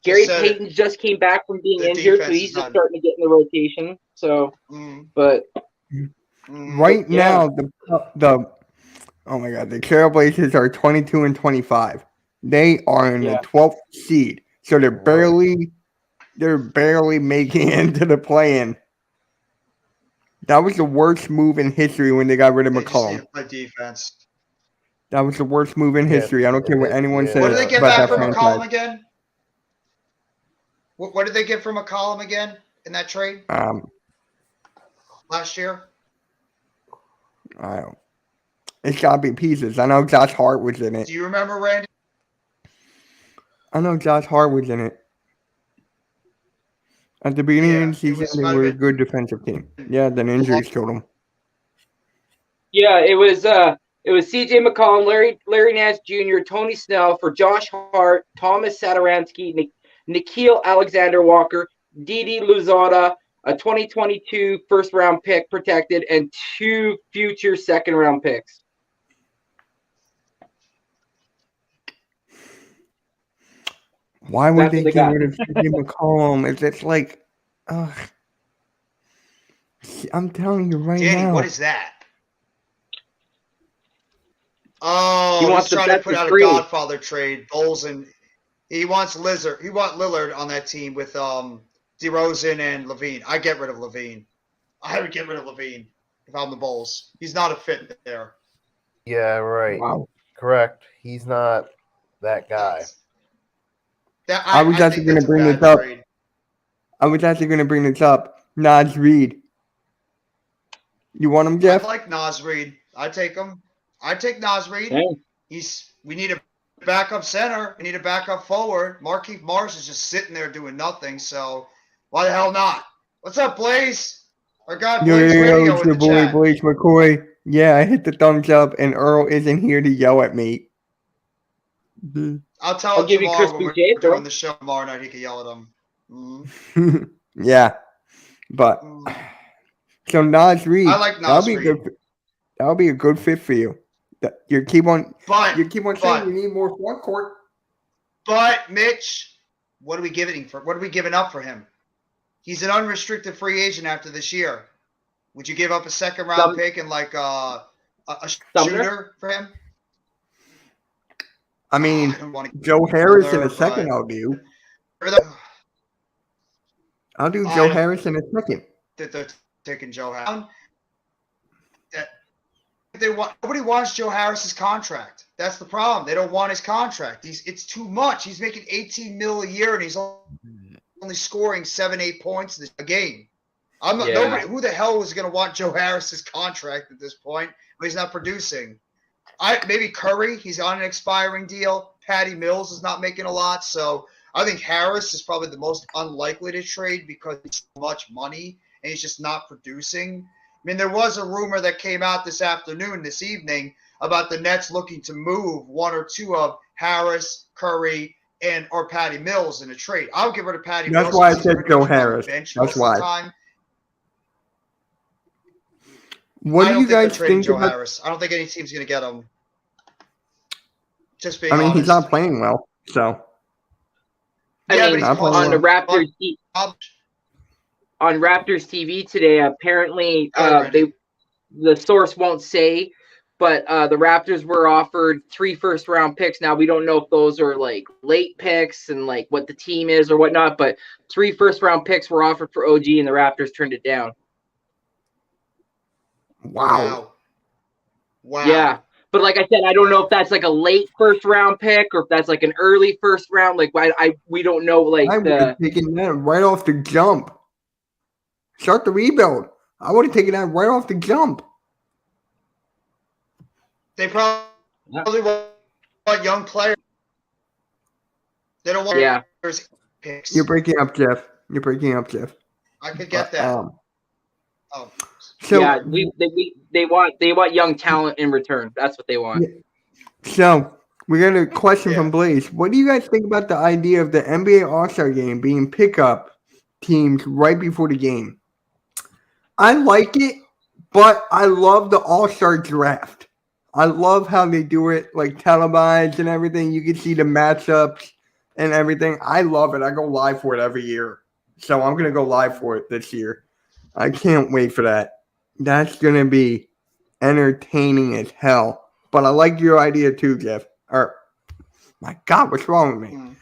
E: Gary
C: said
E: Payton just came back from being
C: the
E: injured, so
C: defense
E: he's
C: is
E: just
C: not-
E: starting to get in the rotation. So, but
B: Right
E: Yeah.
B: now, oh my God, the Trailblazers are 22 and 25. They are in
E: Yeah.
B: the 12th seed, so they're
D: Right.
B: barely making it into the play-in. That was the worst move in history when they got rid of
C: They just need
B: McCollum.
C: to play defense.
B: That was the worst move in
D: Yeah,
B: history. I don't care what anyone
D: yeah.
B: says
C: What did they get
B: about
C: back
B: that
C: from
B: franchise.
C: McCollum again? What did they get from McCollum again in that trade last year?
B: I don't. It's gotta be pieces. I know Josh Hart was in it.
C: Do you remember, Randy?
B: I know Josh Hart was in it. At the beginning
C: Yeah,
B: of the
C: it was-
B: season, they
C: might have
B: were a
C: been-
B: good defensive team. Yeah, then injuries killed them.
E: yeah, it was CJ McCollum, Larry Nance Jr., Tony Snell for Josh Hart, Thomas Satoransky, Nikhil Alexander Walker, Didi Luzada, a 2022 first round pick protected, and 2 future second round picks.
B: Why would
E: That's
B: they
E: what they
B: get
E: got.
B: rid of CJ McCollum? It's just like, I'm telling you right
C: Danny,
B: now.
C: what is that? Oh,
E: He
C: he's
E: wants to
C: trying to
E: bet
C: put
E: the
C: out a
E: trade.
C: Godfather trade. Bowles and he wants Lillard on that team with DeRozan and Levine. I get rid of Levine. I would get rid of Levine if I'm the Bulls. He's not a fit there.
D: Yeah, right.
B: Wow.
D: Correct. He's not that guy.
B: I was actually
C: think
B: gonna
C: that's a
B: bring
C: bad
B: this up.
C: trade.
B: I was actually going to bring this up. Naz Reid. You want him,
C: I
B: Jeff?
C: like Naz Reid. I take him. I take Naz Reid.
E: Hey,
C: We need a backup center. We need a backup forward. Markieff Morris is just sitting there doing nothing. So why the hell not? What's up, Blaze? Our guy Blaze Radio
B: It's
C: in
B: your
C: the
B: boy,
C: chat.
B: Blaze McCoy. Yeah, I hit the thumbs up, and Earl isn't here to yell at me.
C: I'll tell
E: I'll
C: him
E: give you
C: tomorrow
E: Crispy
C: when
E: J,
C: we're
E: bro.
C: doing the show tomorrow night. He can yell at him. Mhm.
B: Yeah, but so Naz Reid.
C: I like Naz Reid.
B: That'll be a good fit for you. You keep on
C: But
B: saying you need more front court.
C: But Mitch, what are we giving for? What are we giving up for him? He's an unrestricted free agent after this year. Would you give up a second round pick and like a shooter for him?
B: I mean,
C: I don't want to
B: Joe Harris in a
C: but-
B: second. I'll do. I'll do
C: I
B: Joe
C: don't-
B: Harris in a second.
C: That they're taking Joe Harris. Nobody wants Joe Harris's contract. That's the problem. They don't want his contract. It's too much. He's making $18 million a year, and he's only scoring 7-8 points a game. I'm not.
E: Yeah.
C: Nobody. Who the hell is going to want Joe Harris's contract at this point when he's not producing? Maybe Curry. He's on an expiring deal. Patty Mills is not making a lot. So I think Harris is probably the most unlikely to trade because it's so much money and he's just not producing. I mean, there was a rumor that came out this evening, about the Nets looking to move one or two of Harris, Curry, or Patty Mills in a trade. I'll get rid of Patty Mills.
B: That's why I
C: because
B: said
C: he's
B: Joe
C: on the
B: Harris.
C: bench
B: That's
C: most of the
B: why.
C: time.
B: What
C: I
B: do
C: don't
B: you
C: they're
B: guys
C: trading
B: think
C: Joe
B: about?
C: Harris. I don't think any team's going to get him. Just being
B: I mean,
C: honest.
B: he's not playing well, so
E: I
C: Yeah,
E: mean,
C: but he's
E: on the Raptors
C: I'll-
E: on Raptors TV today, apparently
C: Go ahead, Randy.
E: the source won't say, but the Raptors were offered 3 first-round picks. Now we don't know if those are like late picks and like what the team is or whatnot, but 3 first-round picks were offered for OG, and the Raptors turned it down.
B: wow.
E: Yeah, but like I said, I don't know if that's like a late first-round pick or if that's like an early first round. Like we don't know. Like
B: I would have taken that right off the jump. Start the rebuild. I would have taken that right off the jump.
C: They probably want young players. They don't want
E: Yeah.
C: picks.
B: You're breaking up, Jeff.
C: I could get that. Oh.
B: So,
E: yeah, they want young talent in return. That's what they want.
B: So we got a question
C: Yeah.
B: from Blaze. What do you guys think about the idea of the NBA All-Star Game being pickup teams right before the game. I like it, but I love the All-Star draft. I love how they do it, like televised and everything. You can see the matchups and everything. I love it. I go live for it every year. So I'm going to go live for it this year. I can't wait for that. That's going to be entertaining as hell. But I like your idea too, Jeff. Or, my God, what's wrong with me?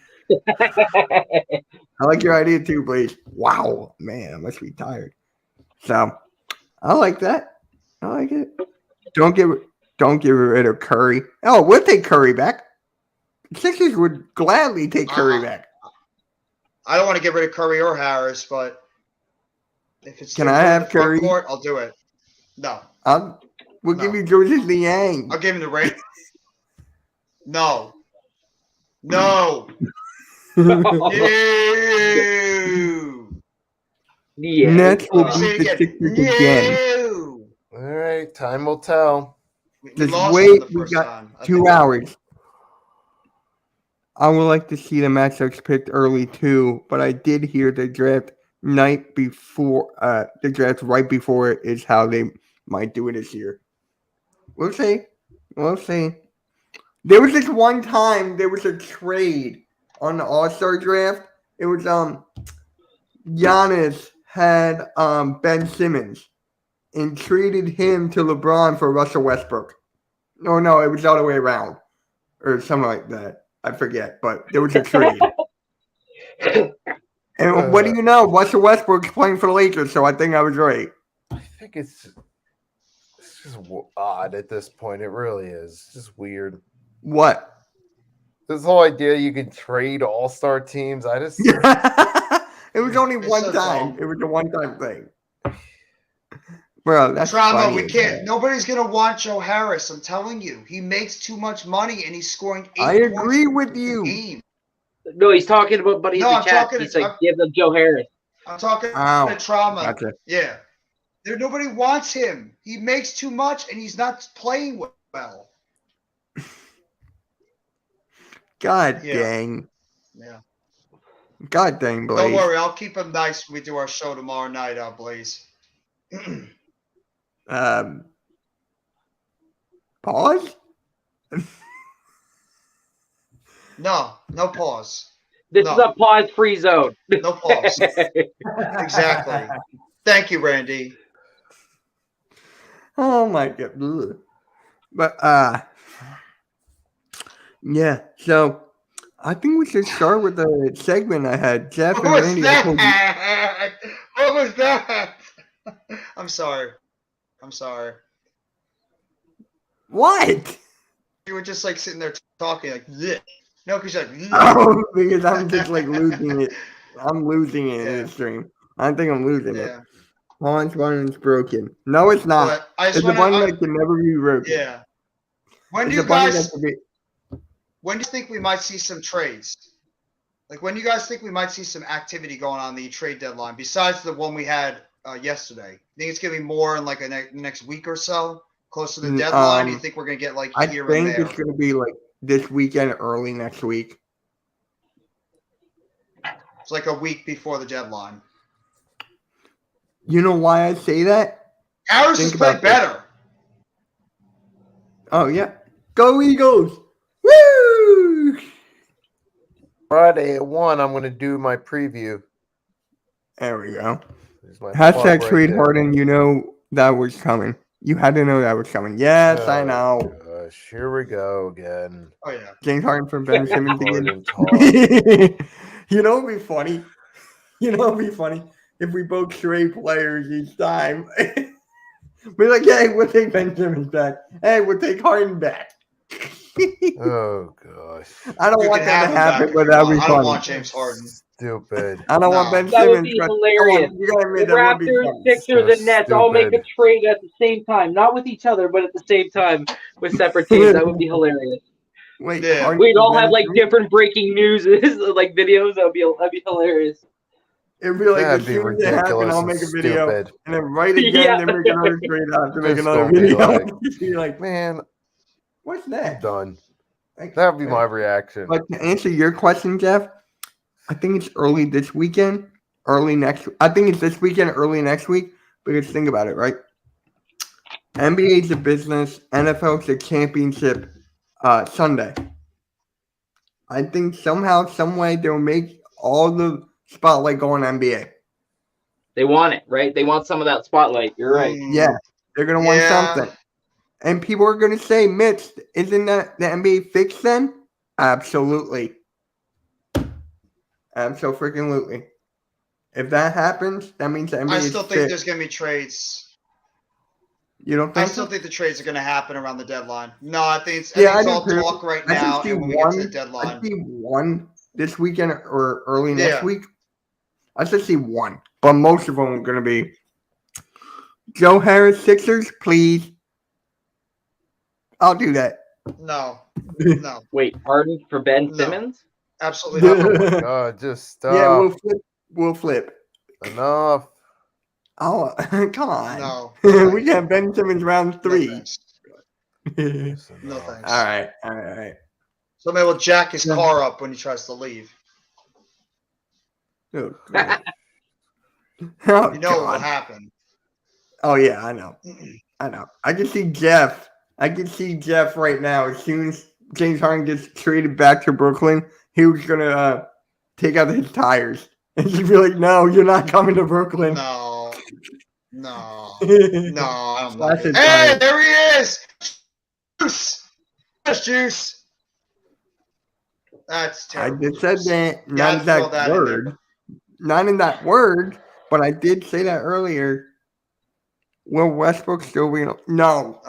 B: I like your idea too, Blaze. Wow, man, I must be tired. So, I like that. I like it. Don't get rid of Curry. Oh, we'll take Curry back. Sixers would gladly take Curry back.
C: I don't want to get rid of Curry or Harris, but if it's
B: Can I have
C: the front
B: Curry?
C: court, I'll do it. No,
B: We'll
C: No.
B: give you Georges Liang.
C: I'll give him the rate. No. No. Ew.
E: Yeah.
B: Nets will
C: Say
B: beat
C: it
B: the
C: again.
B: Sixers again.
C: Ew.
D: All right, time will tell.
C: We
B: Just
C: lost
B: wait,
C: them the
B: we
C: first
B: got
C: time. I
B: 2
C: think-
B: hours. I would like to see the matchups picked early too, but I did hear the draft night before, the draft right before it is how they might do it this year. We'll see. We'll see. There was this one time there was a trade on the All-Star draft. It was Giannis had Ben Simmons and traded him to LeBron for Russell Westbrook. No, it was the other way around. Or something like that. I forget, but there was a trade. And what do you know? Russell Westbrook's playing for the Lakers, so I think I was right.
D: I think it's just odd at this point. It really is. It's just weird.
B: What?
D: This whole idea you could trade all-star teams. I just
B: It was only
C: It's
B: one
C: so
B: time.
C: dumb.
B: It was a one-time thing. Bro, that's
C: Drama,
B: funny
C: we
B: as
C: can't.
B: hell.
C: Nobody's gonna want Joe Harris. I'm telling you, he makes too much money, and he's scoring 8
B: I
C: points
B: agree
C: a
B: with you.
C: game.
E: No, he's talking about Buddy
C: No,
E: in
C: I'm
E: the chat.
C: talking-
E: He's like,
C: I'm-
E: give them Joe Harris.
C: I'm talking
B: Ow.
C: to Trauma.
B: Gotcha.
C: Yeah, nobody wants him. He makes too much, and he's not playing well.
B: God
C: Yeah.
B: dang.
C: Yeah.
B: God dang, Blaze.
C: Don't worry, I'll keep him nice when we do our show tomorrow night, Blaze.
B: Pause?
C: No pause.
E: This
C: No.
E: is a pause-free zone.
C: No pause. Exactly. Thank you, Randy.
B: Oh my God. Ugh. But yeah, so I think we should start with the segment I had. Jeff and
C: What was
B: Randy. I told you-
C: that? What was that? I'm sorry.
B: What?
C: You were just like sitting there talking like this. No, because you're like, "Bleh."
B: Oh, because I'm just like losing it. I'm losing it in
C: Yeah.
B: the stream. I think I'm losing it.
C: Yeah.
B: Launch button's broken. No, it's not.
C: But I
B: It's
C: just
B: a button
C: want
B: that can never be broken.
C: yeah. When do
B: It's a
C: you
B: button
C: guys
B: that can be.
C: when do you think we might see some trades? Like when do you guys think we might see some activity going on the trade deadline besides the one we had yesterday? Think it's gonna be more in like a next week or so, close to the deadline? Do you think we're gonna get like
B: I
C: here
B: think
C: and there?
B: it's going to be like this weekend, early next week.
C: It's like a week before the deadline.
B: You know why I say that?
C: Harris
B: Think
C: has played
B: about this.
C: better.
B: Oh, yeah. Go Eagles! Woo!
D: Friday at 1, I'm going to do my preview.
B: There we go.
D: There's my
B: Hashtag
D: plug right
B: trade
D: there.
B: Harden. You know that was coming. You had to know that was coming. Yes, I
D: Oh,
B: know.
D: Gosh, here we go again.
C: Oh yeah.
B: James Harden from Ben Simmons again.
D: Harden talk.
B: You know what'd be funny? You know what'd be funny? If we both trade players each time. We're like, hey, we'll take Ben Simmons back. Hey, we'll take Harden back.
D: Oh gosh,
B: I don't
C: You
B: want
C: can
B: that
C: have
B: to
C: him
B: happen,
C: back if
B: but
C: you
B: that'd be
C: want. I don't
B: funny.
C: want James Harden.
D: stupid.
B: I don't
C: No.
B: want Ben
E: That would
B: Simmons,
E: be
B: but
E: hilarious.
B: come on, you gotta admit
E: The
B: that would be
E: Raptors,
B: funny.
E: Sixers,
D: So
E: and Nets all make a
D: stupid.
E: trade at the same time. Not with each other, but at the same time with separate teams. That would be hilarious.
B: Wait,
C: Yeah.
B: Harden
E: We'd
B: for
E: all
B: Ben
E: have like
B: Simmons?
E: different breaking news, like videos. That'd be hilarious.
B: It'd be like
D: That'd
B: as
D: be
B: soon as it happen,
D: ridiculous
B: I'll
D: and
B: make a video,
D: stupid.
B: and then right again,
E: Yeah.
B: then make another trade out to make
D: Just
B: another
D: gonna be
B: video.
D: like-
B: You're like,
D: Man,
B: what's
D: I'm
B: that?
D: done.
B: Like,
D: That would be my reaction.
B: But to answer your question, Jeff, I think it's early this weekend. early next. I think it's this weekend, early next week. Because think about it, right? NBA is a business. NFL is a championship Sunday. I think somehow, some way, they'll make all the spotlight go on NBA.
E: They want it, right? They want some of that spotlight. You're right.
B: Yeah, they're gonna want
C: Yeah.
B: something, and people are gonna say, "Mitch, isn't that the NBA fixed then?" Absolutely, absolutely. If that happens, that means the NBA
C: I
B: is
C: still think
B: fixed.
C: there's going to be trades.
B: You don't
C: I
B: think
C: still
B: so?
C: think the trades are going to happen around the deadline. No, I think it's,
B: Yeah, I
C: all
B: do too.
C: talk right
B: I
C: now,
B: can see
C: and when we get to the
B: one. I
C: deadline.
B: see one this weekend or early next
C: Yeah.
B: week. I should see one, but most of them are going to be Joe Harris Sixers, please. I'll do that.
C: No, no,
E: Wait, Harden for Ben
C: No.
E: Simmons?
C: absolutely
D: Oh
C: not.
D: my God, just stop.
B: Yeah, we'll flip. We'll flip.
D: Enough.
B: Oh, come on.
C: No.
B: We got Ben Simmons round
C: No
B: 3.
C: thanks.
D: Just
C: No
D: enough.
C: thanks.
B: all right.
C: Somebody will jack his
B: Yeah.
C: car up when he tries to leave.
B: Oh, great. Oh,
C: You know what will
B: God.
C: happen.
B: Oh, yeah, I know. I can see Jeff. I can see Jeff right now. As soon as James Harden gets traded back to Brooklyn, he was going to take out his tires. And he'd be like, no, you're not coming to Brooklyn.
C: No. No.
B: No.
C: No, I'm not.
B: Slash
C: doing-
B: his
C: Hey,
B: tires.
C: there he is! Juice! Yes, Juice! That's
B: I
C: terrible.
B: just said
C: Juice.
B: that,
C: Yeah,
B: not
C: I'd
B: in
C: throw
B: that
C: that in there.
B: word. Not in that word, but I did say that earlier. Will Westbrook still be? No.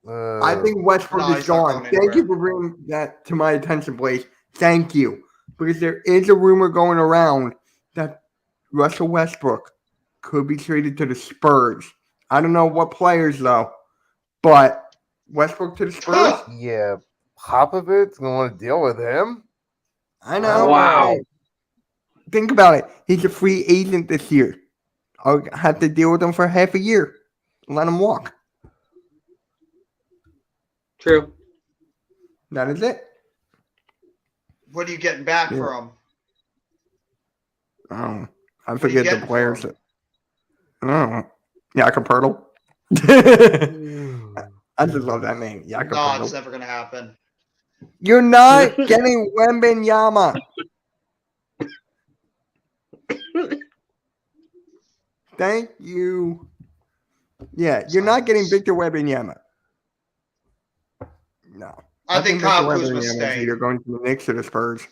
B: I think Westbrook
C: No,
B: is
C: he's not
B: gone.
C: going
B: Thank
C: anywhere.
B: you for bringing that to my attention, Blaze. Thank you. Because there is a rumor going around that Russell Westbrook could be traded to the Spurs. I don't know what players, though, but Westbrook to the Spurs?
D: Yeah, Popovich gonna want to deal with him.
B: I know.
E: Wow.
B: Think about it. He's a free agent this year. I'll have to deal with him for half a year. Let him walk.
E: True.
B: That is it.
C: What are you getting back
B: Yeah.
C: from?
B: Oh, I
C: are you
B: forget the
C: getting
B: players.
C: for him?
B: Oh, Yakapurtle. I just love that name,
C: No, it's
B: Yakapurtle.
C: never going to happen.
B: You're not getting Wembenyama. Thank you. Yeah, you're not getting
C: Silence.
B: Victor Wembanyama. No.
C: I think
B: Victor
C: Kyle Kuzma's
B: Wembanyama is
C: staying.
B: either going to the Knicks or the Spurs.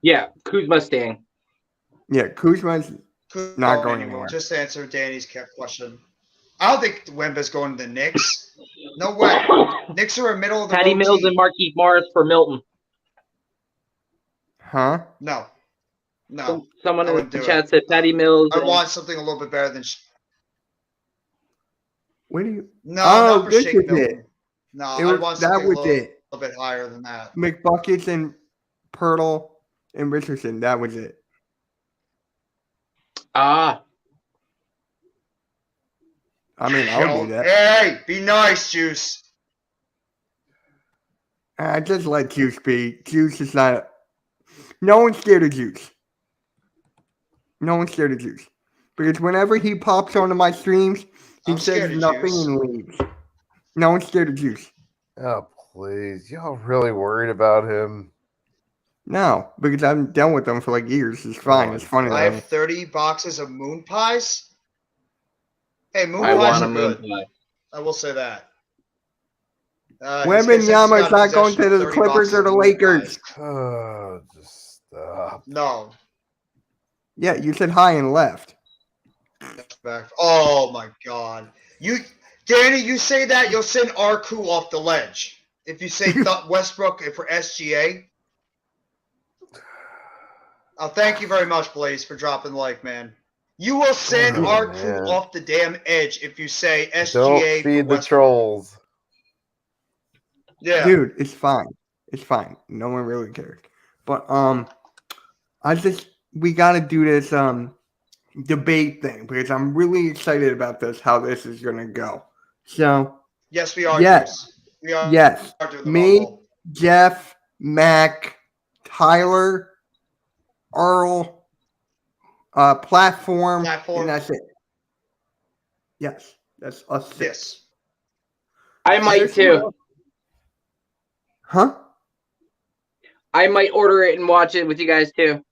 E: Yeah, Kuzma staying.
B: Yeah, Kuzma's
C: Kuzma's
B: not going anywhere.
C: Just to answer Danny's question. I don't think Wemba's going to the Knicks. No way. Knicks are a middle of the
E: Patty
C: road
E: Mills
C: team.
E: and Marquise Morris for Milton.
B: Huh?
C: No. No.
E: Someone
C: I
E: in
C: wouldn't
E: the
C: do
E: chat
C: it.
E: said Patty Mills.
C: I
E: and-
C: want something a little bit better than.
B: Where do you?
C: No,
B: Oh,
C: not for
B: this
C: Shake
B: is
C: Milton.
B: it.
C: No,
B: It
C: I
B: was-
C: want
B: that
C: something a
B: was
C: little
B: it.
C: bit higher than that.
B: McBuckets and Pirtle and Richardson. That was it.
E: Ah,
B: I mean, I'll do that.
C: Hey, be nice, Juice.
B: I just let Juice be. Juice is not. No one's scared of Juice. No one's scared of Juice. Because whenever he pops onto my streams, he
C: I'm scared
B: says
C: of
B: nothing
C: Juice.
B: and leaves. No one's scared of Juice.
D: Oh please, y'all really worried about him?
B: No, because I've dealt with them for like years. It's fine. It's funny.
C: I
B: to me.
C: have 30 boxes of moon pies. Hey, moon
E: I
C: pies
E: want
C: are
E: a moon
C: good.
E: pie.
C: I will say that. He's got
B: Wembanyama is not going
C: possession
B: to
C: of
B: the
C: 30
B: Clippers
C: boxes
B: or
C: of
B: the
C: moon
B: Lakers.
C: pies.
D: Oh, just stop.
C: No.
B: Yeah, you said hi and left.
C: Back. Oh my God. Danny, you say that, you'll send Arku off the ledge. If you say Westbrook for SGA. Oh, thank you very much, Blaze, for dropping the like, man. You will send
D: Oh,
C: Arku
D: man.
C: off the damn edge if you say SGA
D: Don't
C: for
D: feed the
C: Westbrook.
D: trolls.
C: Yeah.
B: Dude, it's fine. It's fine. No one really cares. But we gotta do this debate thing because I'm really excited about this, how this is gonna go. So
C: Yes, we are.
B: Yes.
C: Juice. We are.
B: yes,
C: are doing the
B: me,
C: bubble.
B: Jeff, Mac, Tyler, Earl, platform,
C: Platform.
B: and that's it. Yes, that's us six.
C: Yes.
E: I might
B: There's
E: too.
B: more. Huh?
E: I might order it and watch it with you guys too.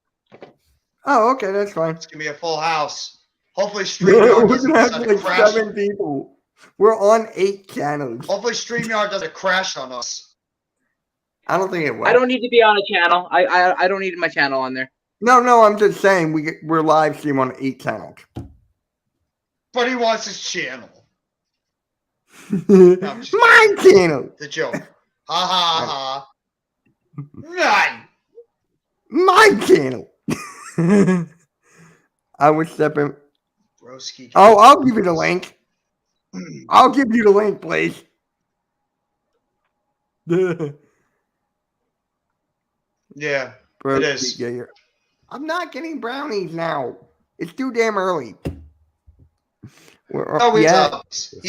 B: Oh, okay, that's fine.
C: It's gonna be a full house. Hopefully,
B: We're
C: StreamYard doesn't
B: gonna have
C: decide to
B: like
C: crash.
B: 7 people. We're on 8 channels.
C: Hopefully, StreamYard doesn't crash on us.
B: I don't think it will.
E: I don't need to be on a channel. I don't need my channel on there.
B: No, I'm just saying we're live stream on 8 channels.
C: But he wants his channel. I'm just
B: My channel.
C: The joke. Ha ha ha. Nine.
B: My channel. I was stepping.
C: Broski.
B: Oh, I'll give you the link. I'll give you the link, please.
C: Yeah.
B: Bro,
C: It is.
B: I'm not getting brownies now. It's too damn early.
C: Oh, he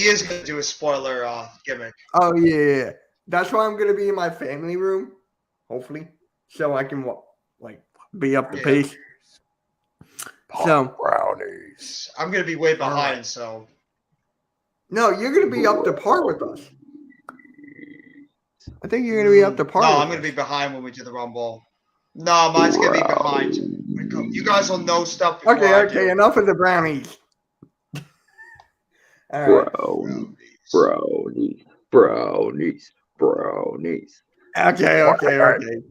C: is going to do a spoiler gimmick.
B: Oh yeah. That's why I'm gonna be in my family room, hopefully, so I can be up to
C: Yeah.
B: pace. So
D: Brownies.
C: I'm going to be way behind, so.
B: no, you're gonna be up to par with us. I think you're gonna be up to par.
C: No,
B: with
C: I'm going to
B: us.
C: be behind when we do the Rumble. No, mine's going to be behind. You guys will know stuff before I
B: Okay.
C: do.
B: Enough of the brownies. All right.
F: Brownies.
B: Okay.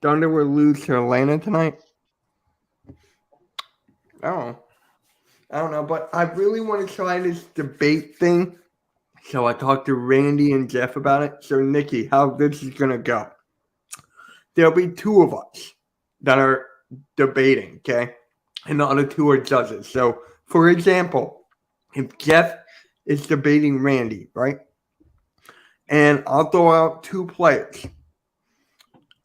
B: Thunder will lose to Atlanta tonight. Oh, I don't know, but I really want to try this debate thing. So I talked to Randy and Jeff about it. So Nikki, how this is gonna go? There'll be 2 of us that are debating, okay, and the other 2 are judges. So, for example, if Jeff is debating Randy, right, and I'll throw out 2 players,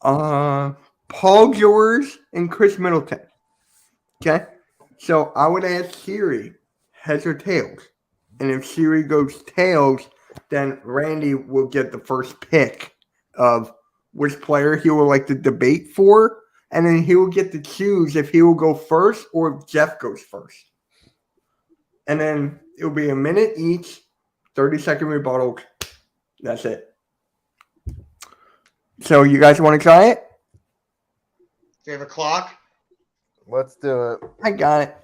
B: Paul George and Chris Middleton. Okay, so I would ask Siri, heads or tails, and if Siri goes tails, then Randy will get the first pick of which player he would like to debate for, and then he will get to choose if he will go first or if Jeff goes first. And then it'll be a minute each, 30-second rebuttal. That's it. So you guys want to try it?
C: Do you have a clock?
D: Let's do it.
B: I got it.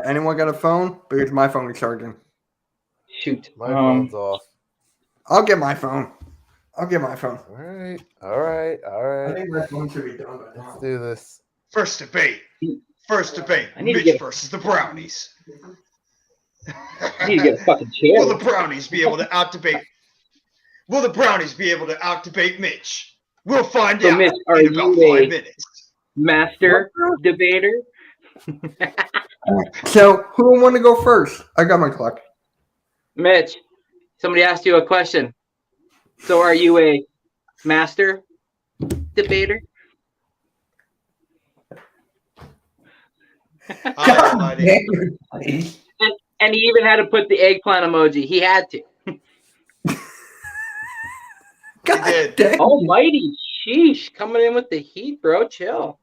B: Anyone got a phone? Because my phone is charging.
E: Shoot.
D: My phone's off.
B: I'll get my phone.
D: All right.
B: I think my phone should be done by
D: Let's
B: now.
D: do this.
C: First debate.
E: I need to
C: Mitch
E: get-
C: versus the Brownies.
E: I need to get a fucking chair.
C: Will the Brownies be able to out-debate? Will the Brownies be able to out-debate Mitch? We'll find
E: So,
C: out
E: Mitch, are
C: in about
E: you
C: 5 minutes.
E: Master debater?
B: So who want to go first? I got my clock.
E: Mitch, somebody asked you a question. So are you a master debater?
C: Hi, everybody.
E: And he even had to put the eggplant emoji. He had to.
B: God
C: did.
B: dang.
E: Almighty, sheesh, coming in with the heat, bro. Chill.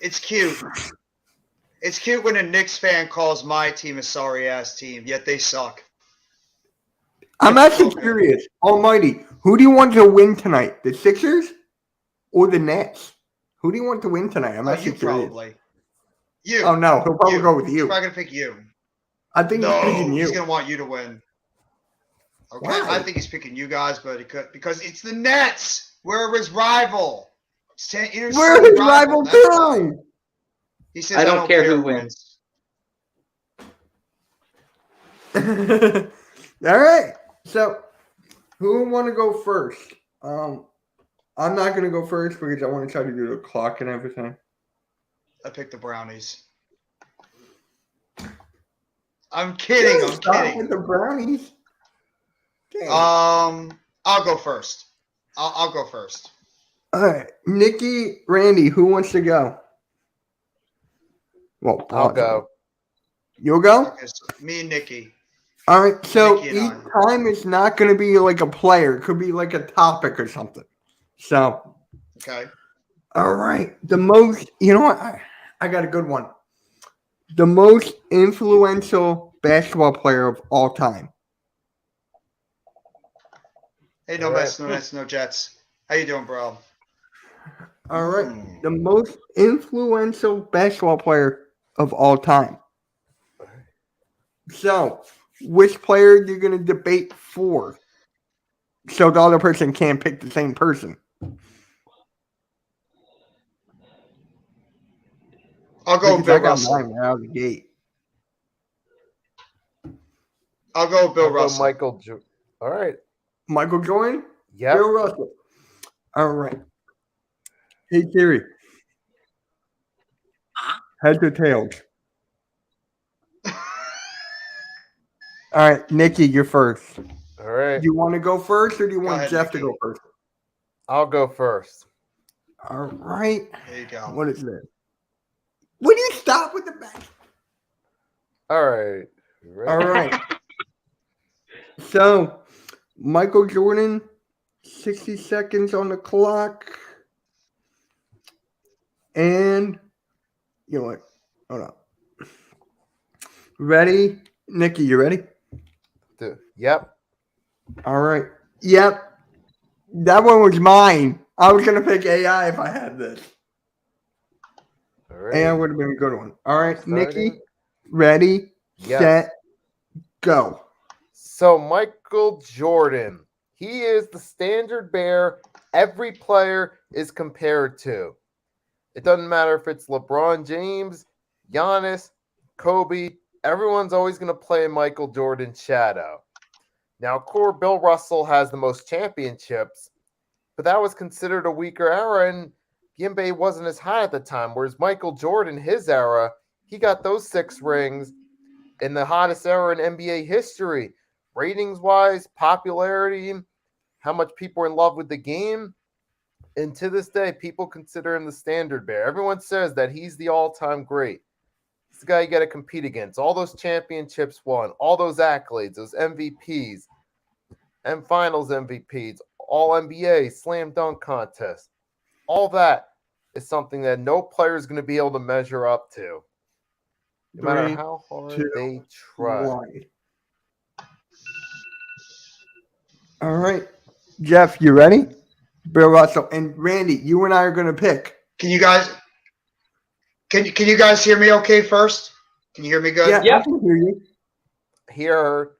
C: It's cute. It's cute when a Knicks fan calls my team a sorry-ass team, yet they suck.
B: I'm actually curious. Almighty, who do you want to win tonight? The Sixers or the Nets? Who do you want to win tonight? I'm actually
C: You
B: curious.
C: probably. You.
B: Oh no, he'll probably
C: You.
B: go with
C: He's
B: you.
C: probably going to pick you.
B: I think he's
C: No,
B: picking
C: he's
B: you.
C: going to want you to win. Okay,
B: Why?
C: I think he's picking you guys, but because it's the Nets. We're his rival.
B: We're his rival
C: That's why.
B: too.
C: He says,
E: I don't care who wins.
B: All right. So, who want to go first? I'm not going to go first because I want to try to do the clock and everything.
C: I picked the Brownies. I'm kidding. I'm
B: Stop
C: kidding.
B: with the brownies. Damn.
C: I'll go first. I'll go first.
B: All right, Nikki, Randy, who wants to go? Well,
D: I'll go.
B: You'll go?
C: Okay, so me and Nikki.
B: All right, so
C: Nikki and
B: each time it's not going to be like a player. It could be like a topic or something. So,
C: Okay.
B: all right. The most, you know what? I got a good one. The most influential basketball player of all time.
C: Hey, no
D: All right.
C: Mets, no Nets, no Jets. How you doing, bro?
B: All right. The most influential basketball player of all time. So, which player you're going to debate for? So the other person can't pick the same person.
C: I'll go with
B: Because I
C: Bill
B: got
C: Russell.
B: mine right out of the gate.
C: I'll go with Bill
D: I'll go
C: Russell.
D: Michael. All right.
B: Michael Jordan?
D: Yep.
B: Bill Russell. All right. Hey, Siri. Heads or tails? All right, Nikki, you're first.
D: All right.
B: Do you want to go first or do you want
C: ahead,
B: Jeff to
C: Nikki.
B: go first?
D: I'll go first.
B: All right.
C: There you go.
B: What is this? Will you stop with the back?
D: All right. You ready?
B: All right. So, Michael Jordan, 60 seconds on the clock. And, you know what? Hold on. Ready? Nikki, you ready?
D: Yep.
B: All right. Yep. That one was mine. I was going to pick AI if I had this.
D: All right.
B: AI would have been a good one. All right,
D: Starting.
B: Nikki, ready,
D: Yes.
B: set, go.
D: So Michael Jordan, he is the standard bearer every player is compared to. It doesn't matter if it's LeBron James, Giannis, Kobe, everyone's always going to play Michael Jordan's shadow. Now, of course, Bill Russell has the most championships, but that was considered a weaker era, and the NBA wasn't as high at the time, whereas Michael Jordan, his era, he got those 6 rings in the hottest era in NBA history. Ratings-wise, popularity, how much people are in love with the game. And to this day, people consider him the standard bearer. Everyone says that he's the all-time great. He's the guy you got to compete against. All those championships won, all those accolades, those MVPs, and finals MVPs, all NBA, slam dunk contest. All that is something that no player is going to be able to measure up to. No matter
B: 3,
D: how hard
B: 2,
D: they try.
B: 1. All right. Jeff, you ready? Bill Russell. And Randy, you and I are going to pick.
C: Can you guys hear me okay first? Can you hear me good?
B: Yeah,
E: Yeah.
B: I can hear you.
D: Here,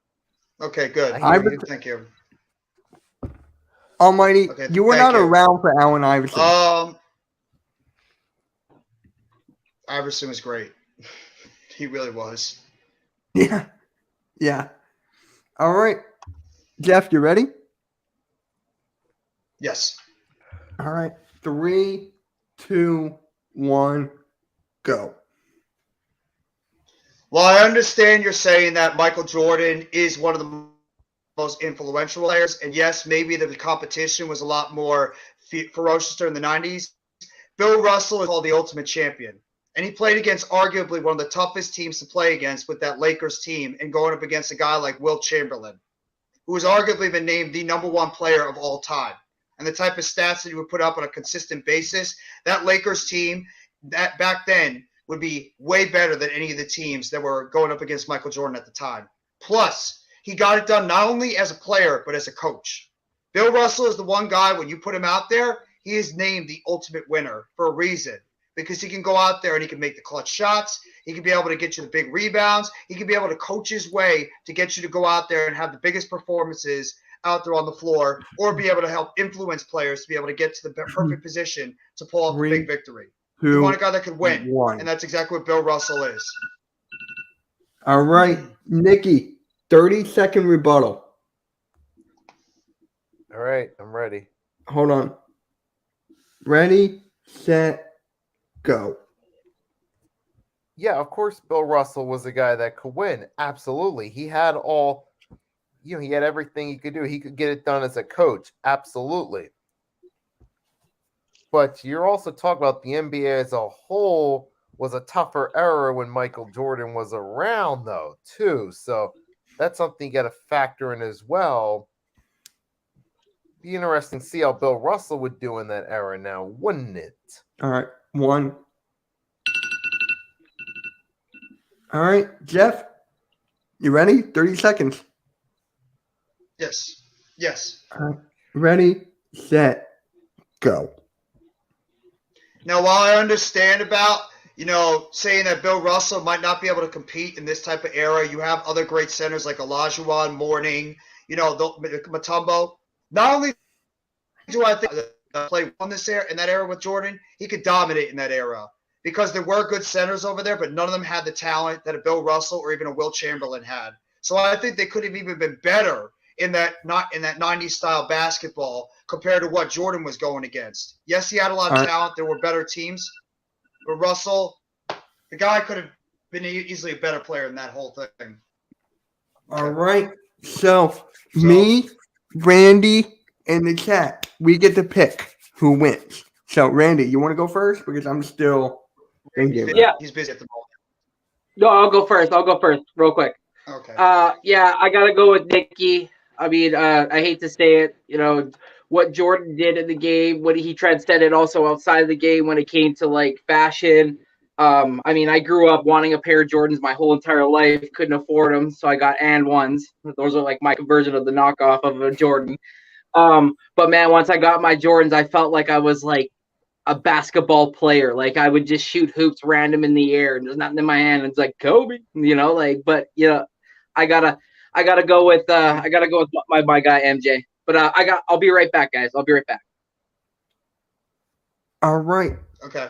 C: Okay, good.
D: I hear you.
C: Thank you.
B: Almighty,
C: Okay,
B: you were
C: thank
B: not
C: you.
B: around for Allen Iverson.
C: Iverson was great. He really was.
B: Yeah. Yeah. All right. Jeff, you ready?
C: Yes.
B: All right. 3, 2, 1, go.
C: Well, I understand you're saying that Michael Jordan is one of the most influential players, and yes, maybe the competition was a lot more ferocious during the 90s. Bill Russell is called the ultimate champion, and he played against arguably one of the toughest teams to play against with that Lakers team, and going up against a guy like Wilt Chamberlain, who has arguably been named the #1 player of all time. And the type of stats that he would put up on a consistent basis, that Lakers team that back then would be way better than any of the teams that were going up against Michael Jordan at the time. Plus, he got it done not only as a player, but as a coach. Bill Russell is the one guy, when you put him out there, he is named the ultimate winner for a reason. Because he can go out there and he can make the clutch shots. He can be able to get you the big rebounds. He can be able to coach his way to get you to go out there and have the biggest performances out there on the floor, or be able to help influence players to be able to get to the perfect position to pull off the
B: 3,
C: big victory.
B: 2,
C: You want a guy that could win,
B: 1.
C: and that's exactly what Bill Russell is.
B: All right. Nikki, 30-second rebuttal.
D: all right, I'm ready.
B: Hold on. Ready, set, go.
D: Yeah, of course, Bill Russell was a guy that could win. Absolutely. He had he had everything he could do. He could get it done as a coach. Absolutely. But you're also talking about the NBA as a whole was a tougher era when Michael Jordan was around, though, too. So that's something you got to factor in as well. Be interesting to see how Bill Russell would do in that era now, wouldn't it?
B: All right. 1. All right, Jeff, you ready? 30 seconds.
C: Yes. Yes.
B: Ready, set, go.
C: Now, while I understand about, saying that Bill Russell might not be able to compete in this type of era, you have other great centers like Olajuwon, Mourning, Mutombo. Not only do I think play in this era, in that era with Jordan, he could dominate in that era because there were good centers over there, but none of them had the talent that a Bill Russell or even a Will Chamberlain had. So I think they could have even been better in that 90s style basketball compared to what Jordan was going against. Yes, he had a lot of talent. There were better teams. But Russell, the guy could have been easily a better player in that whole thing.
B: All right. So me, Randy, and the chat, we get to pick who wins. So, Randy, you want to go first? Because I'm still thinking.
E: Yeah.
C: He's busy at the moment.
E: No, I'll go first, real quick.
C: Okay.
E: Yeah, I got to go with Nicky. I mean, I hate to say it, what Jordan did in the game, what he transcended also outside of the game when it came to like fashion. I mean, I grew up wanting a pair of Jordans my whole entire life, couldn't afford them, so I got and ones. Those are like my version of the knockoff of a Jordan. But man, once I got my Jordans, I felt like I was like a basketball player. Like I would just shoot hoops random in the air and there's nothing in my hand. And it's like Kobe, but I gotta go with my guy MJ. But I'll be right back, guys. I'll be right back.
B: All right.
C: Okay.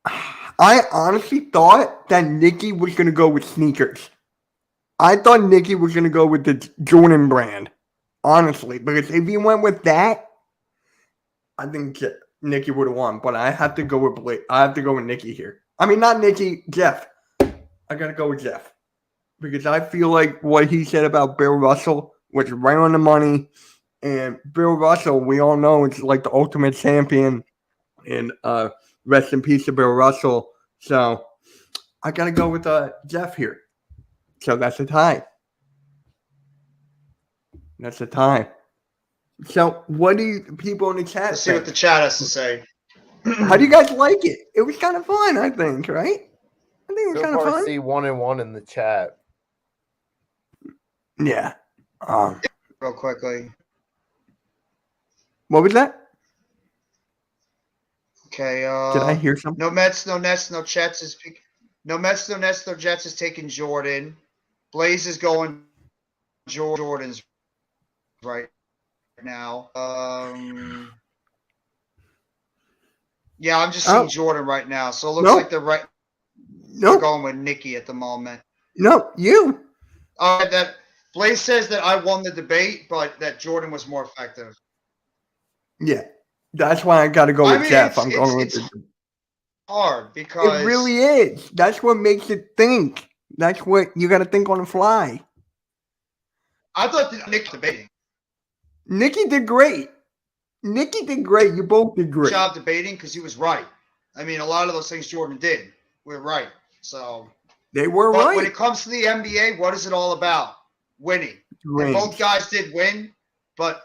B: I honestly thought that Nicky was going to go with sneakers. I thought Nicky was going to go with the Jordan brand. Honestly. Because if he went with that, I think Nicky would have won. But I have to go with Blake. I have to go with Nicky here. I mean, not Nicky, Jeff. I got to go with Jeff. Because I feel like what he said about Bill Russell was right on the money. And Bill Russell, we all know, is like the ultimate champion. And rest in peace to Bill Russell. So I got to go with Jeff here. So that's a tie. That's a tie. So what do you people in the chat
C: Let's see
B: think?
C: what the chat has to say.
B: How do you guys like it? It was kind of fun, I think, right? I think it was
D: So
B: kind of
D: far,
B: fun.
D: see 1-1 in the chat.
B: Yeah.
C: Real quickly.
B: What was that?
C: Okay.
B: Did I hear something?
C: No Mets, no Nets, no Jets no Mets, no Nets, no Jets is taking Jordan. Blaze is going Jordan's right now. Yeah, I'm just seeing Jordan right now. So it looks like they're going with Nicky at the moment.
B: No, you.
C: That Blaze says that I won the debate, but that Jordan was more effective.
B: Yeah. That's why I got to go with Jeff. I'm going with
C: it's hard because
B: it really is. That's what makes it think. That's what you got to think on the fly.
C: I thought that Nick debating.
B: Nicky did great. Nicky did great. You both did great.
C: Job debating because he was right. I mean, a lot of those things Jordan did were right. So
B: they were
C: but
B: right.
C: When it comes to the NBA, what is it all about? Winning. And both guys did win, but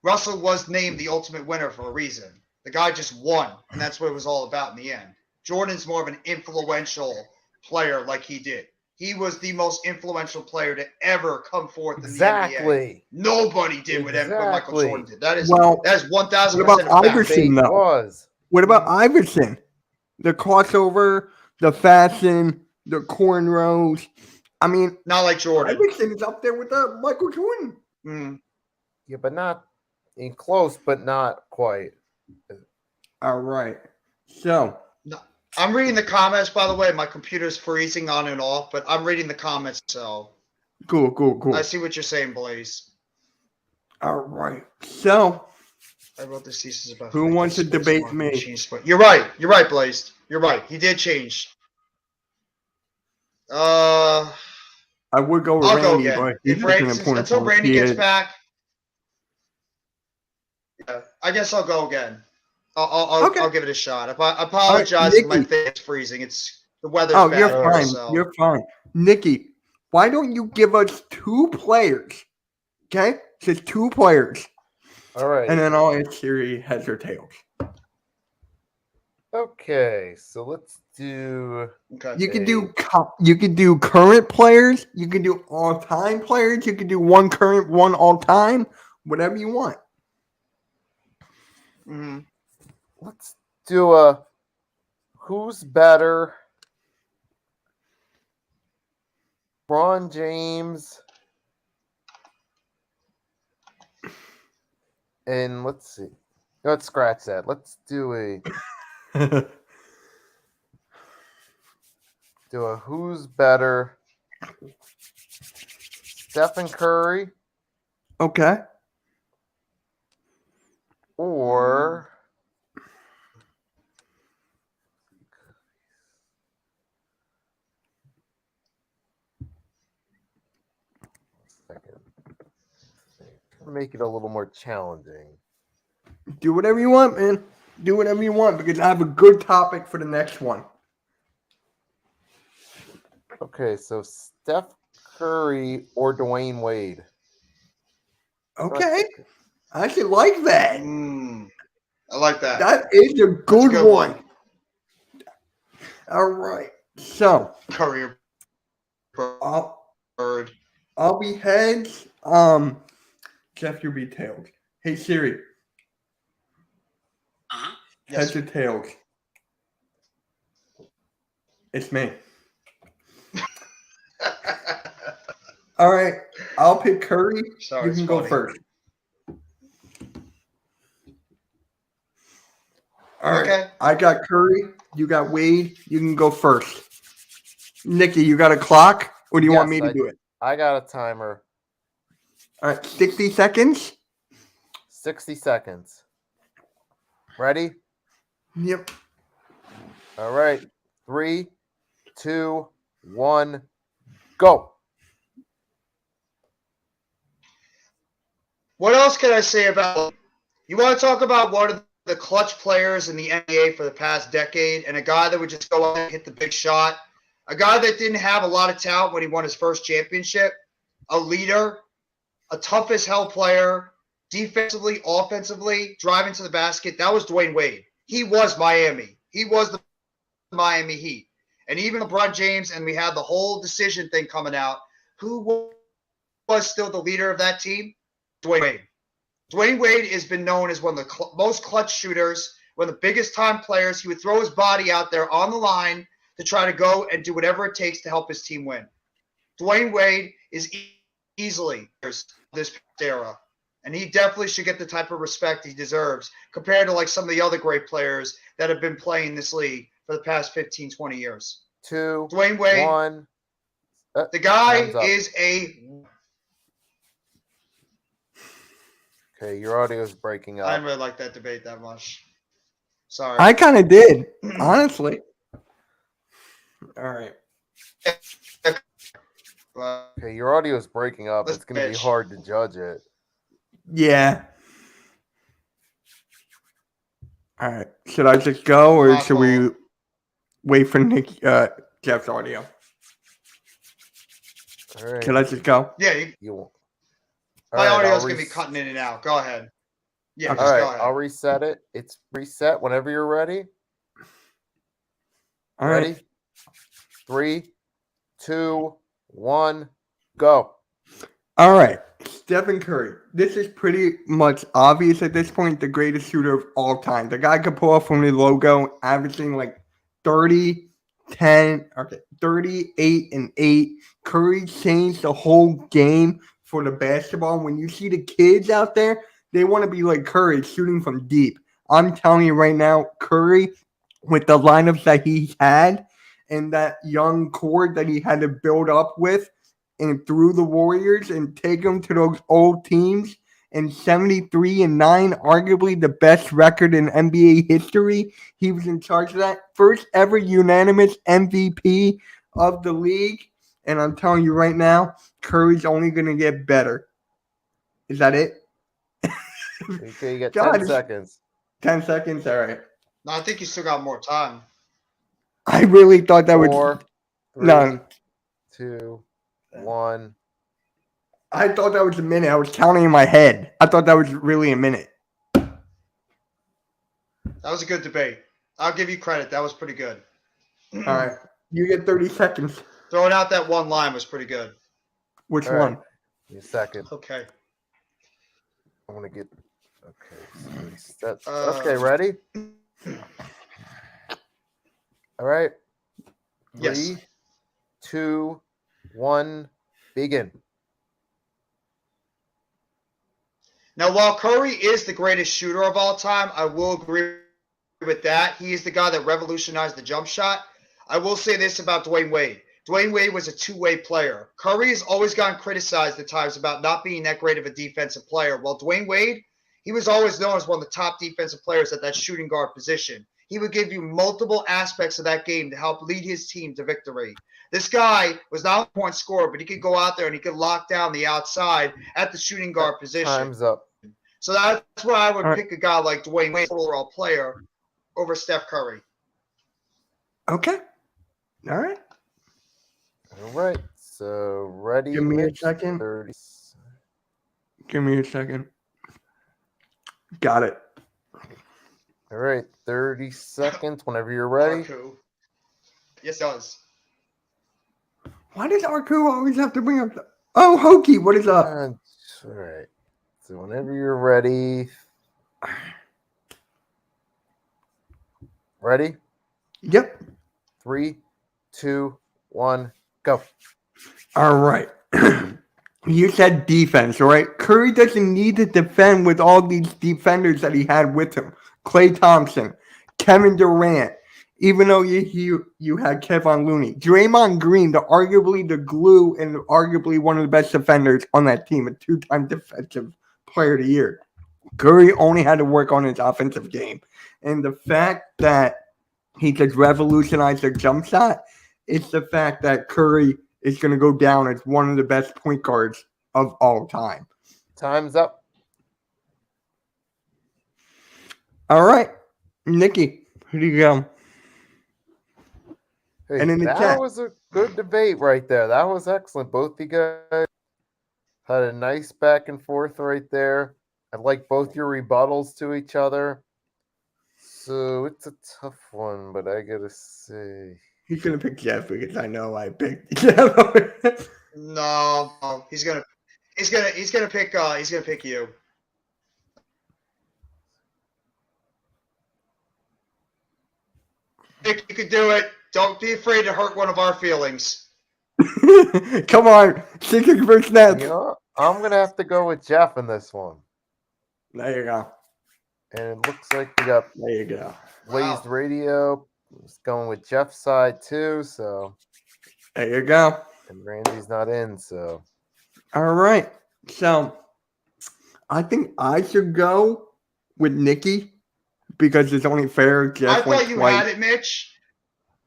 C: Russell was named the ultimate winner for a reason. The guy just won, and that's what it was all about in the end. Jordan's more of an influential player like he did. He was the most influential player to ever come forth in the NBA. Nobody did what Michael Jordan did. That is 1,000%.
B: What about Iverson, though? What about Iverson? The crossover, the fashion, the cornrows. I mean,
C: not like Jordan.
B: Iverson is up there with Michael Jordan.
C: Mm.
D: Yeah, but not in close, but not quite.
B: All right. So
C: I'm reading the comments, by the way. My computer's freezing on and off, but I'm reading the comments, so.
B: Cool.
C: I see what you're saying, Blaze.
B: All right. So.
C: I wrote this thesis about
B: who wants to debate me?
C: You're right. You're right, Blaze. You're right. He did change.
B: I would go with
C: I'll
B: Randy,
C: go
B: but
C: again. Until Randy gets back. Yeah, I guess I'll go again. I'll give it a shot. I apologize if my thing is freezing. It's the weather's bad.
B: You're fine.
C: So.
B: You're fine. Nicky, why don't you give us 2 players? Okay? Just 2 players.
D: All right.
B: And then I'll ask Siri heads or tails.
D: Okay, so let's do.
C: Okay.
B: You can do current players. You can do all time players. You can do one current, one all time. Whatever you want.
C: Hmm.
D: Let's do a. Who's better? LeBron James. And let's see. Let's scratch that. Let's do a who's better? Stephen Curry
B: Okay.
D: or second. Make it a little more challenging.
B: Do whatever you want, man. Do whatever you want because I have a good topic for the next one.
D: Okay, so Steph Curry or Dwayne Wade.
B: Okay. I actually like that.
C: I like that.
B: That is a
C: That's a
B: good one. All right. So
C: Curry or Bird.
B: I'll be heads. Jeff, you'll be tails. Hey Siri.
C: Yes.
B: Heads or tails? It's me. All right. I'll pick Curry.
C: Sorry,
B: You
C: it's
B: can go
C: funny.
B: first. All right.
C: Okay.
B: I got Curry. You got Wade. You can go first. Nikki, you got a clock, or do you want
D: Yes,
B: me to do it?
D: I got a timer.
B: All right, 60 seconds.
D: 60 seconds. Ready?
B: Yep.
D: All right. 3, 2, 1, go.
C: What else can I say about? You want to talk about one of the clutch players in the NBA for the past decade, and a guy that would just go out and hit the big shot, a guy that didn't have a lot of talent when he won his first championship, a leader, a tough as hell player, defensively, offensively, driving to the basket. That was Dwayne Wade. He was Miami. He was the Miami Heat. And even LeBron James, and we had the whole decision thing coming out. Who was still the leader of that team? Dwayne Wade. Dwayne Wade has been known as one of the most clutch shooters, one of the biggest time players. He would throw his body out there on the line to try to go and do whatever it takes to help his team win. Dwayne Wade is easily this era, and he definitely should get the type of respect he deserves compared to like some of the other great players that have been playing this league for the past 15, 20 years.
D: 2,
C: Dwayne Wade,
D: 1.
C: the guy
D: Time's up.
C: is a
D: Okay, your audio is breaking
C: I
D: up.
C: didn't really like that debate that much. Sorry.
B: I kind of did, honestly. All right.
D: Okay, your audio is breaking up.
C: Let's
D: It's going to be
C: bitch.
D: hard to judge it.
B: Yeah. All right. Should I just go, or
C: My
B: should we
C: fault.
B: wait for Nick, Jeff's audio?
D: All right.
B: Should I just go?
C: Yeah,
D: You,
C: my
D: all right,
C: audio's
D: I'll
C: going to be cutting in and out. Go ahead. Yeah,
B: Okay.
C: just
D: All
C: go
D: right,
C: ahead.
D: I'll reset it. It's reset whenever you're ready.
B: All right.
D: Ready? 3, 2, 1, go.
B: All right. Stephen Curry. This is pretty much obvious at this point. The greatest shooter of all time. The guy could pull off from the logo, averaging like 30, 10, okay, 38 and 8. Curry changed the whole game for the basketball. When you see the kids out there, they want to be like Curry shooting from deep. I'm telling you right now, Curry, with the lineups that he had and that young core that he had to build up with, and through the Warriors and take them to those old teams, and 73 and 9, arguably the best record in NBA history. He was in charge of that. First ever unanimous MVP of the league. And I'm telling you right now, Curry's only going to get better. Is that it?
D: Okay, you got
B: God,
D: 10 seconds.
B: 10 seconds? All right.
C: No, I think you still got more time.
B: I really thought that
D: 4,
B: would.
D: 3,
B: No,
D: 2, 1.
B: I thought that was a minute. I was counting in my head. I thought that was really a minute.
C: That was a good debate. I'll give you credit. That was pretty good.
B: All right. You get 30 seconds.
C: Throwing out that one line was pretty good.
B: Which
D: All right.
B: one?
D: Give me a second.
C: Okay.
D: I want to get. Okay. Okay, ready? All right.
C: Yes.
D: 3, 2, 1, begin.
C: Now, while Curry is the greatest shooter of all time, I will agree with that. He is the guy that revolutionized the jump shot. I will say this about Dwayne Wade. Dwayne Wade was a two-way player. Curry has always gotten criticized at times about not being that great of a defensive player. While Dwayne Wade, he was always known as one of the top defensive players at that shooting guard position. He would give you multiple aspects of that game to help lead his team to victory. This guy was not a point scorer, but he could go out there and he could lock down the outside at the shooting guard position.
D: Time's up.
C: So that's why I would
B: All right.
C: pick a guy like Dwayne Wade, overall player, over Steph Curry.
B: Okay. All right.
D: All right. So ready?
B: Give me a
D: Mitch?
B: second.
D: 30.
B: Give me a second. Got it.
D: All right. 30 seconds. Whenever you're ready.
C: Arku. Yes, it does.
B: Why does Arku always have to bring up the... Oh, Hokey, what is up?
D: All right. So whenever you're ready. Ready?
B: Yep.
D: 3, 2, 1, go.
B: All right. You said defense, all right? Curry doesn't need to defend with all these defenders that he had with him. Klay Thompson, Kevin Durant, even though you had Kevon Looney. Draymond Green, arguably the glue and arguably one of the best defenders on that team, a two-time defensive player of the year. Curry only had to work on his offensive game. And the fact that he could revolutionize their jump shot, it's the fact that Curry is going to go down as one of the best point guards of all time.
D: Time's up.
B: All right. Nikki, who do you go?
D: Hey,
B: And in the
D: that
B: chat-
D: was a good debate right there. That was excellent. Both you guys had a nice back and forth right there. I like both your rebuttals to each other. So it's a tough one, but I gotta say.
B: He's going to pick Jeff because I know I picked Jeff.
C: No, he's gonna pick you. Nick, you could do it. Don't be afraid to hurt one of our feelings.
B: Come on. Citric versus Nets.
D: You know, I'm gonna have to go with Jeff in this one.
B: There you go.
D: And it looks like we got
B: There you go.
D: Blazed Radio. It's going with Jeff's side too, so
B: There you go.
D: and Randy's not in, so
B: All right. So I think I should go with Nikki because it's only fair. Jeff
C: I
B: went
C: thought you
B: twice.
C: had it, Mitch.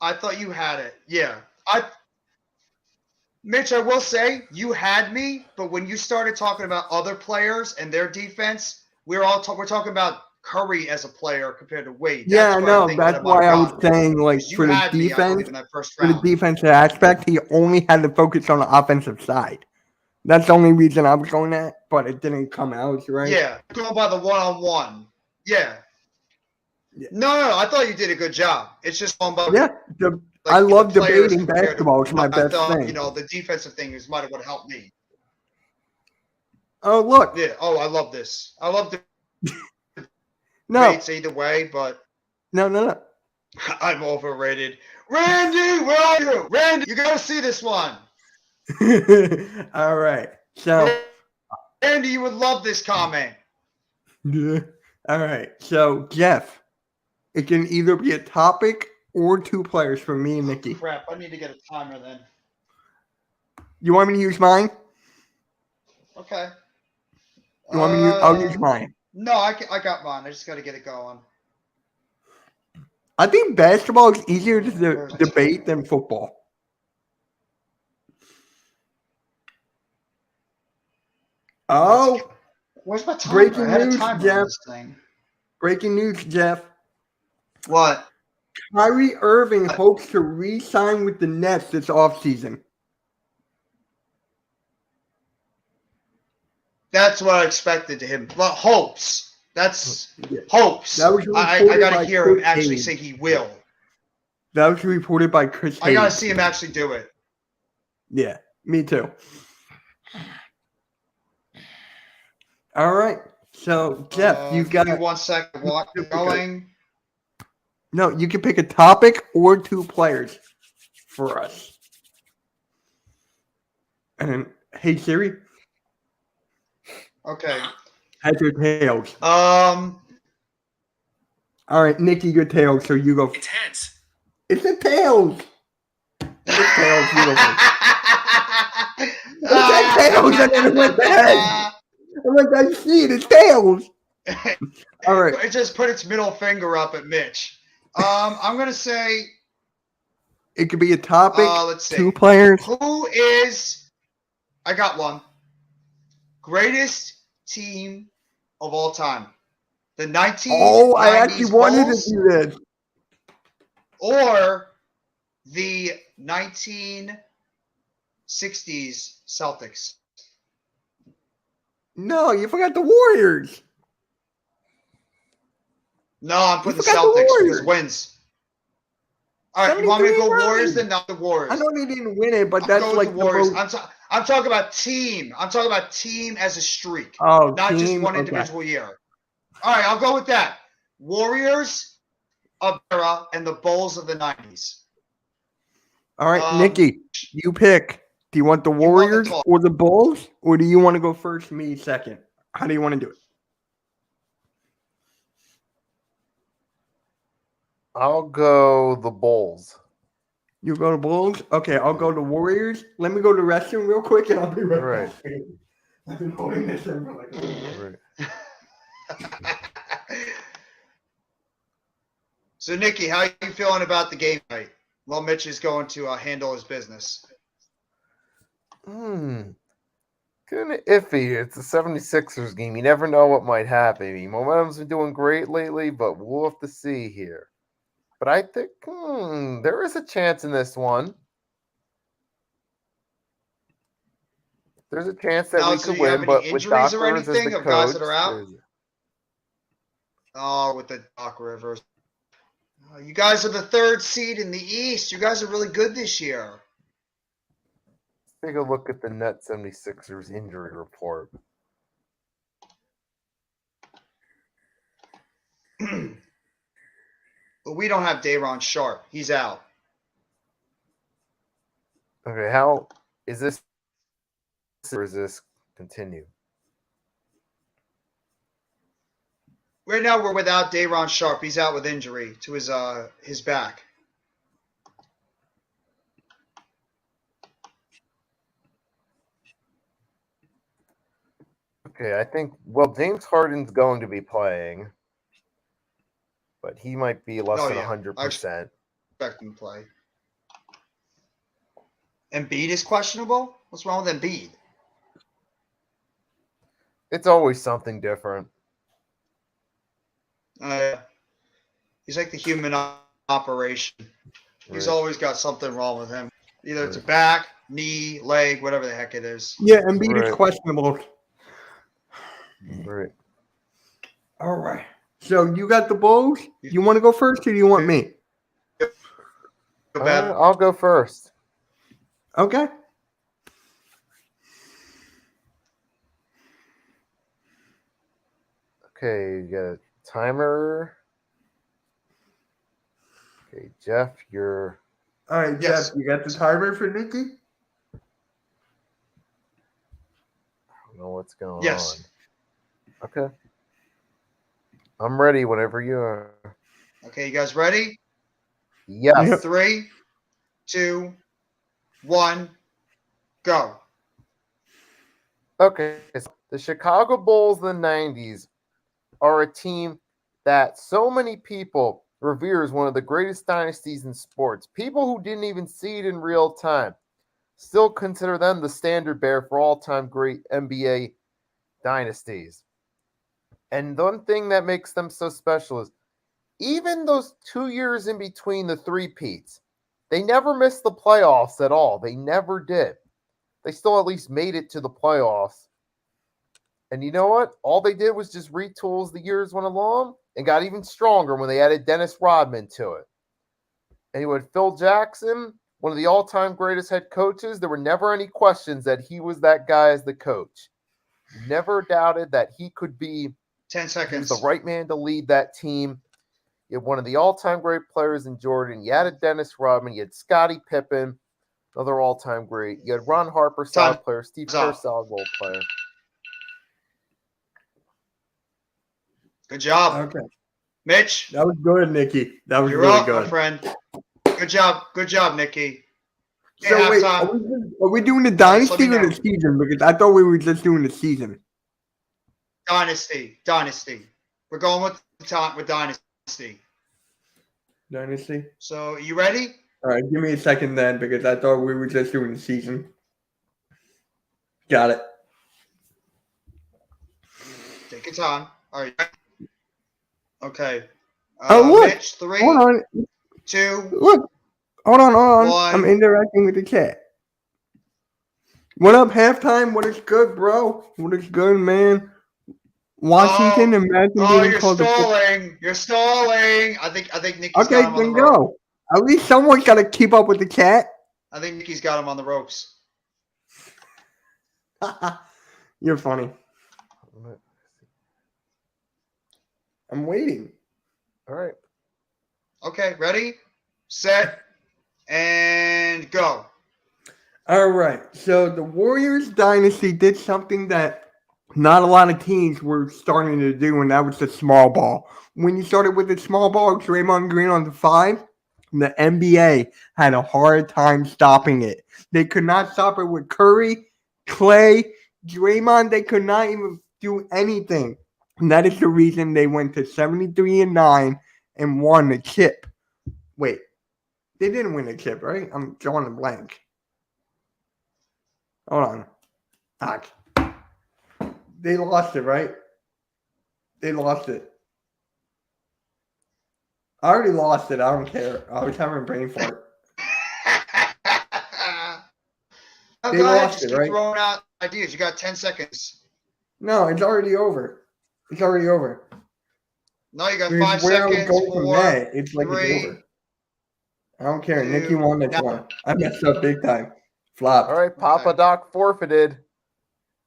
C: I thought you had it. Yeah. Mitch, I will say you had me, but when you started talking about other players and their defense, we're talking about Curry as a player compared to Wade.
B: Yeah,
C: That's
B: I
C: where
B: know.
C: think
B: That's
C: that might
B: why I
C: have
B: was
C: gone.
B: saying, like,
C: 'Cause you
B: for the
C: had me, I
B: defense,
C: believe, in that first
B: for the
C: round.
B: defensive aspect, he only had to focus on the offensive side. That's the only reason I was going at, but it didn't come out right.
C: Yeah, go by the one-on-one. Yeah.
B: Yeah.
C: No, I thought you did a good job. It's just on by
B: Yeah.
C: like,
B: I love
C: the players
B: debating
C: compared to-
B: basketball. It's my
C: I
B: best
C: thought,
B: thing.
C: You know, the defensive thing might have would helped me.
B: Oh, look.
C: Yeah. Oh, I love this. I love the
B: No,
C: debates either way, but
B: no.
C: I'm overrated. Randy, where are you? Randy, you gotta see this one.
B: All right. So,
C: Randy, you would love this comment.
B: all right. So, Jeff, it can either be a topic or two players for me and Nikki.
C: Crap, I need to get a timer then.
B: You want me to use mine?
C: Okay.
B: You want me to use? I'll use mine.
C: No, I got mine. I just got to get it going.
B: I think basketball is easier to debate than football. Oh,
C: Where's my timer?
B: Breaking
C: I had
B: news,
C: a timer
B: Jeff.
C: on this thing.
B: breaking news, Jeff.
C: What?
B: Kyrie Irving hopes to re-sign with the Nets this offseason.
C: That's what I expected to him. Well, hopes. That's
B: Yeah.
C: hopes.
B: That was
C: I
B: reported
C: got
B: by
C: to hear him
B: Chris
C: actually
B: Hayes.
C: say he will.
B: That was reported by Chris Hayes.
C: I got to see him actually do it.
B: Yeah, me too. All right. So, Jeff, you got
C: Give me 1 second. What going?
B: no. You can pick a topic or 2 players for us. And hey Siri,
C: Okay.
B: heads or tails?
C: Um.
B: All right, Nikki, your tails. So you go.
A: It's heads.
B: It's a tails. It's tails. You go first. It's tails, and then it went to heads. I'm like, I see it. It's tails. All right.
C: It just put its middle finger up at Mitch. I'm gonna say.
B: It could be a topic.
C: Let's see.
B: 2 players.
C: Who is? I got one. Greatest team of all time. The 1990s
B: Oh, I actually wanted to
C: Bulls
B: do this.
C: or the 1960s Celtics.
B: No, you forgot the Warriors.
C: No, I'm putting the
B: forgot the
C: Celtics
B: Warriors.
C: because wins. All right, you want me to go
B: 73
C: Warriors?
B: wins.
C: Then not the Warriors.
B: I know they didn't win it, but
C: I'll
B: that's
C: go with
B: like
C: the Warriors.
B: most.
C: I'm talking about team. I'm talking about team as a streak,
B: Oh,
C: not just
B: team?
C: one
B: Okay.
C: individual year. All right, I'll go with that. Warriors of era and the Bulls of the 90s.
B: All right, Nikki, you pick. Do you want the
C: want the
B: Warriors
C: talk.
B: or the Bulls, or do you want to go first, me second? How do you want to do it?
D: I'll go the Bulls.
B: You go to Bulls? Okay, I'll go to Warriors. Let me go to the restroom real quick, and I'll be right
D: Right.
B: back. I've been holding this in for like a minute.
D: Right.
C: So, Nikki, how are you feeling about the game tonight? Well, Mitch is going to handle his business.
D: Kind of iffy. It's a 76ers game. You never know what might happen. I mean, momentum's been doing great lately, but we'll have to see here. But I think there is a chance in this one. There's a chance that
C: Now,
D: we
C: so
D: could
C: you have
D: win,
C: any
D: but with
C: injuries or
D: Doc Rivers as
C: anything
D: the
C: of guys
D: coach,
C: that are out?
D: there's-
C: Oh, with the Doc Rivers. You guys are the 3rd seed in the East. You guys are really good this year.
D: take a look at the Net 76ers injury report.
C: But we don't have Day'Ron Sharp. He's out.
D: Okay, how is this? Or is this continue?
C: Right now, we're without Day'Ron Sharp. He's out with injury to his back.
D: Okay, I think James Harden's going to be playing, but he might be less than 100%.
C: Expect him to play. Embiid is questionable? What's wrong with Embiid?
D: It's always something different.
C: He's like the human operation. He's
D: Right.
C: always got something wrong with him. Either it's a back, knee, leg, whatever the heck it is.
B: Yeah, Embiid is
D: Right.
B: questionable.
D: Right.
B: All right. So you got the Bulls? You want to go first, or do you want me?
C: Go bad.
D: I'll go first.
B: Okay.
D: Okay, you got a timer. Okay, Jeff, you're
B: All right,
C: Yes.
B: Jeff, you got the timer for Nikki?
D: I don't know what's going
C: Yes.
D: on. Okay. I'm ready whenever you are.
C: Okay, you guys ready?
D: Yes.
B: Yep.
C: 3, 2, 1, go.
D: Okay. So the Chicago Bulls of the 90s are a team that so many people revere as one of the greatest dynasties in sports. People who didn't even see it in real time still consider them the standard bearer for all-time great NBA dynasties. And the one thing that makes them so special is even those 2 years in between the three-peats, they never missed the playoffs at all. They never did. They still at least made it to the playoffs. And you know what? All they did was just retool as the years went along and got even stronger when they added Dennis Rodman to it. And you had Phil Jackson, one of the all-time greatest head coaches. There were never any questions that he was that guy as the coach. Never doubted that he could be
C: 10 seconds.
D: the right man to lead that team. You had one of the all-time great players in Jordan. You added Dennis Rodman. You had Scottie Pippen, another all-time great. You had Ron Harper, solid player. Steve Kerr, solid role player.
C: Good job.
B: Okay.
C: Mitch,
B: That was good, Nikki. That was
C: you're
B: really
C: up,
B: good.
C: my friend. Good job. Good job, Nikki.
B: So
C: Hey,
B: wait,
C: halftime.
B: are we doing the
C: let
B: dynasty
C: me
B: or the
C: know.
B: season? Because I thought we were just doing the season.
C: Dynasty. We're going with the top with Dynasty.
B: Dynasty.
C: So, you ready?
B: All right, give me a second then, because I thought we were just doing the season. Got it.
C: Take your time. All right. Okay.
B: Oh, look.
C: Mitch, 3,
B: Hold on.
C: 2.
B: Look. Hold on.
C: One.
B: I'm interacting with the chat. What up, halftime? What is good, bro? What is good, man? Washington, imagine
C: Oh,
B: being
C: you're
B: called
C: stalling. You're stalling. I think Nikki's
B: Okay,
C: got him on
B: then
C: the ropes.
B: go. At least someone's got to keep up with the chat.
C: I think Nikki's got him on the ropes.
B: You're funny. I'm waiting.
D: All right.
C: Okay, ready, set, and go.
B: All right. So the Warriors dynasty did something that not a lot of teams were starting to do, and that was the small ball. When you started with the small ball, Draymond Green on the 5, the NBA had a hard time stopping it. They could not stop it with Curry, Clay, Draymond. They could not even do anything. And that is the reason they went to 73-9 and won the chip. Wait, they didn't win the chip, right? I'm drawing a blank. Hold on. Fuck. They lost it, right? They lost it. I already lost it. I don't care. I was having a brain fart.
C: Oh,
B: They
C: go ahead,
B: lost
C: just
B: it,
C: keep
B: right?
C: throwing out ideas. You got 10 seconds.
B: No, it's already over. It's already over.
C: No, you got
B: Where
C: 5
B: I would
C: seconds.
B: go from
C: 4.
B: that, it's like
C: 3.
B: it's over. I don't care.
C: 2,
B: Nikki won that
C: now.
B: one. I messed up big time. Flop.
D: All right. Papa
C: Okay.
D: Doc forfeited.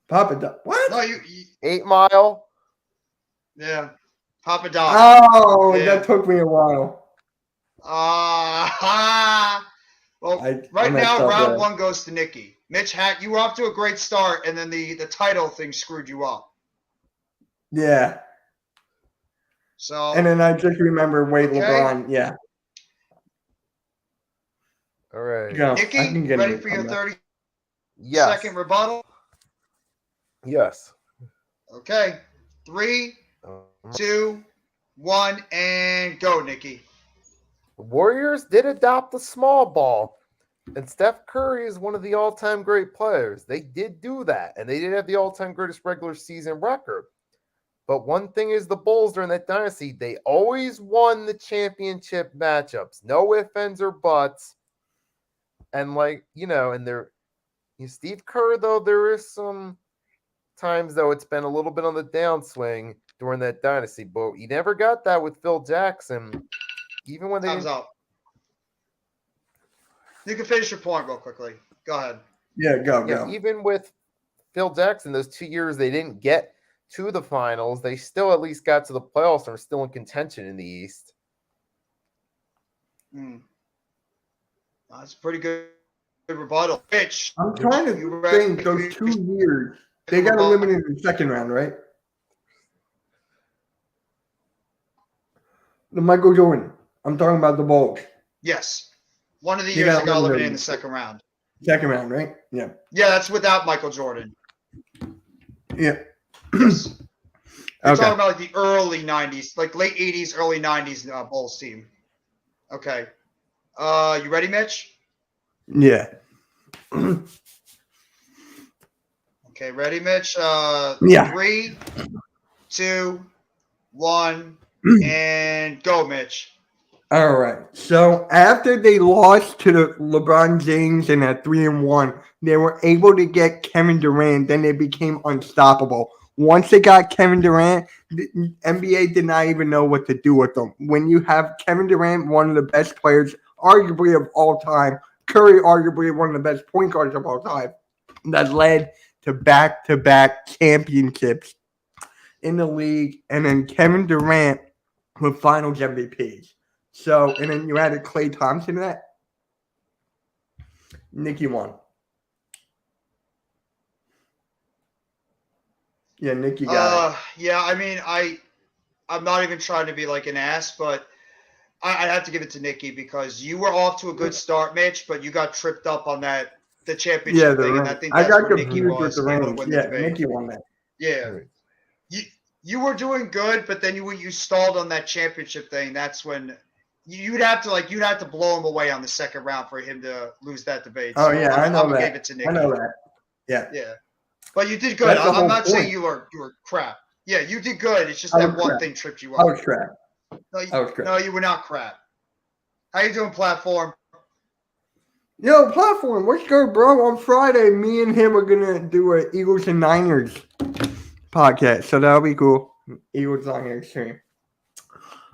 B: Papa Doc. What?
C: No, you
D: 8 Mile.
C: yeah. Papa Doc.
B: Oh,
C: Yeah.
B: that took me a while.
C: Well,
B: I
C: right
B: messed
C: now,
B: up
C: round
B: there.
C: 1 goes to Nikki. Mitch, you were off to a great start, and then the title thing screwed you up.
B: Yeah.
C: So,
B: And then I just remember Wade
C: Okay.
B: LeBron. Yeah.
D: All right.
B: Go. I
C: Nikki,
B: can get
C: ready
B: it.
C: for your
B: I'm not-
C: 30-second
D: Yes.
C: rebuttal?
D: Yes.
C: Okay. 3, 2, 1, and go, Nikki.
D: Warriors did adopt the small ball, and Steph Curry is one of the all-time great players. They did do that, and they did have the all-time greatest regular season record. But one thing is the Bulls during that dynasty, they always won the championship matchups. No ifs, ands, or buts. And Steve Kerr, though, there is some times, though, it's been a little bit on the downswing during that dynasty. But you never got that with Phil Jackson. Even when they
C: Time's
D: didn't.
C: up. You can finish your point real quickly. Go ahead.
B: Yeah, go.
D: Even with Phil Jackson, those 2 years they didn't get to the finals, they still at least got to the playoffs and are still in contention in the East.
C: That's a pretty good rebuttal. Mitch,
B: I'm trying to
C: you ready
B: think
C: for
B: those
C: your
B: 2 years. They got
C: rebuttal?
B: eliminated in the second round, right? The Michael Jordan. I'm talking about the Bulls.
C: Yes. One of the
B: You
C: years
B: got
C: they got eliminated
B: eliminated.
C: in the second round.
B: Second round, right? Yeah.
C: Yeah, that's without Michael Jordan.
B: Yeah.
C: Yes. We're
B: Okay.
C: talking about like the early 90s, like late 80s, early 90s Bulls team. Okay. You ready, Mitch?
B: Yeah.
C: Okay, ready, Mitch?
B: Yeah.
C: 3, 2, 1, and go, Mitch.
B: All right. So after they lost to the LeBron James in a 3-1, they were able to get Kevin Durant. Then they became unstoppable. Once they got Kevin Durant, the NBA did not even know what to do with them. When you have Kevin Durant, one of the best players, arguably of all time, Curry, arguably one of the best point guards of all time, that led to back-to-back championships in the league, and then Kevin Durant with Finals MVPs. So, and then you added Klay Thompson to that. Nikki won. Yeah, Nikki got it.
C: Yeah, I mean, I'm not even trying to be like an ass, but I have to give it to Nikki because you were off to a good start, Mitch, but you got tripped up on the championship thing, and I think that's
B: got
C: where Nikki
B: confused with
C: was
B: the
C: able to
B: rings.
C: win the
B: Yeah,
C: debate.
B: Nikki won that.
C: Yeah. You were doing good, but then you stalled on that championship thing. That's when you'd have to blow him away on the second round for him to lose that debate.
B: Oh, yeah, I know
C: I'm gonna
B: that.
C: give it to Nikki.
B: I know that. Yeah.
C: Yeah. But you did good.
B: That's the
C: I'm
B: whole
C: not saying
B: point.
C: you were crap. Yeah, you did good. It's just
B: I
C: that
B: was
C: one
B: crap.
C: thing tripped you
B: I
C: up.
B: was crap.
C: No, you were not crap. How you doing, platform?
B: Yo, platform, what's good, bro? On Friday, me and him are gonna do an Eagles and Niners podcast, so that'll be cool. Eagles Niners stream.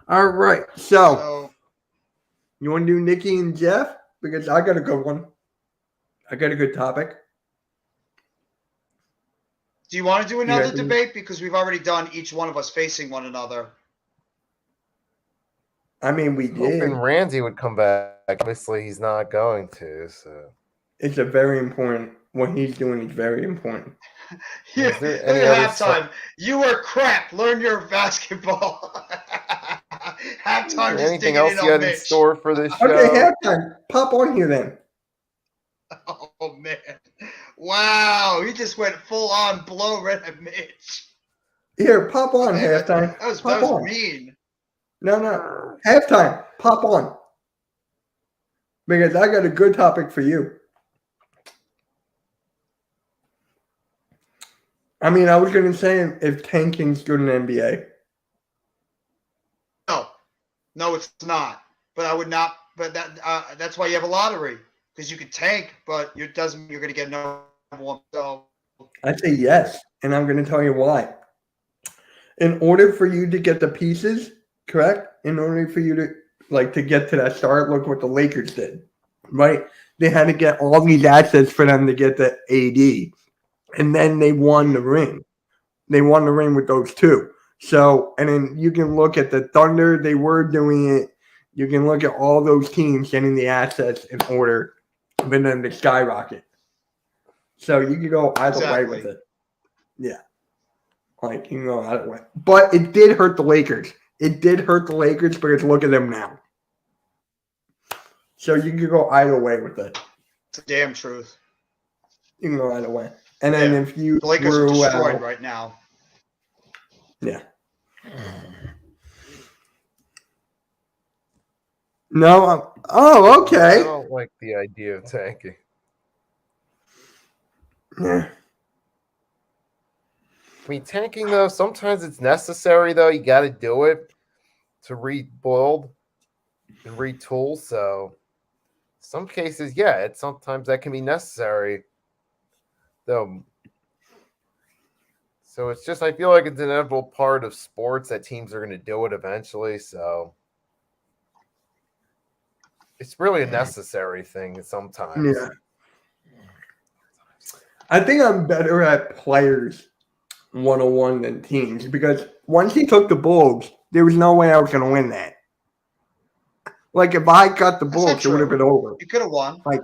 B: All right, so you want to do Nikki and Jeff because I got a good one. I got a good topic.
C: Do you want to do another
B: guys-
C: debate? Because we've already done each one of us facing one another.
B: I mean, we did.
D: Hoping Ramsey would come back. Obviously, he's not going to. So
B: It's a very important. What he's doing is very important.
C: Yeah,
D: Is there
C: look
D: any
C: at
D: other
C: halftime. You were crap. Learn your basketball. Halftime just
D: anything
C: digging
D: else
C: in
D: you
C: on
D: had in
C: Mitch.
D: store for this show?
B: Okay, halftime. Pop on here then.
C: Oh man! Wow, he just went full on blow right at Mitch.
B: Here, pop on
C: Okay,
B: halftime.
C: That was
B: Pop on.
C: mean.
B: No. Halftime. Pop on. Because I got a good topic for you. I mean, I was going to say if tanking's good in the NBA.
C: No, it's not. But I would not. But that's why you have a lottery, because you could tank, but it doesn't mean you're going to get number one. So
B: I say yes, and I'm going to tell you why. In order for you to get the pieces, correct? In order for you to get to that start, look what the Lakers did, right? They had to get all these assets for them to get the AD, and then they won the ring. They won the ring with those two. So, and then you can look at the Thunder. They were doing it. You can look at all those teams getting the assets in order for them to skyrocket. So you can go either way with it. Yeah. You can go either way. But it did hurt the Lakers. It did hurt the Lakers because look at them now. So you can go either way with it.
C: it's the damn truth.
B: You can go either way. And then if you
C: The Lakers are
B: threw
C: destroyed
B: out,
C: right now.
B: yeah. No.
D: I
B: Okay.
D: don't like the idea of tanking.
B: Yeah.
D: I mean, tanking though, sometimes it's necessary though. You got to do it to rebuild and retool. So, some cases, yeah, sometimes that can be necessary. Though, so it's just I feel like it's an inevitable part of sports that teams are going to do it eventually. So, it's really a necessary thing sometimes.
B: Yeah. I think I'm better at players 101 than teams because once he took the Bulls, there was no way I was going to win that. Like if I got the
C: That's
B: Bulls,
C: not
B: it would have
C: true.
B: been over.
C: You could have won.
B: Like-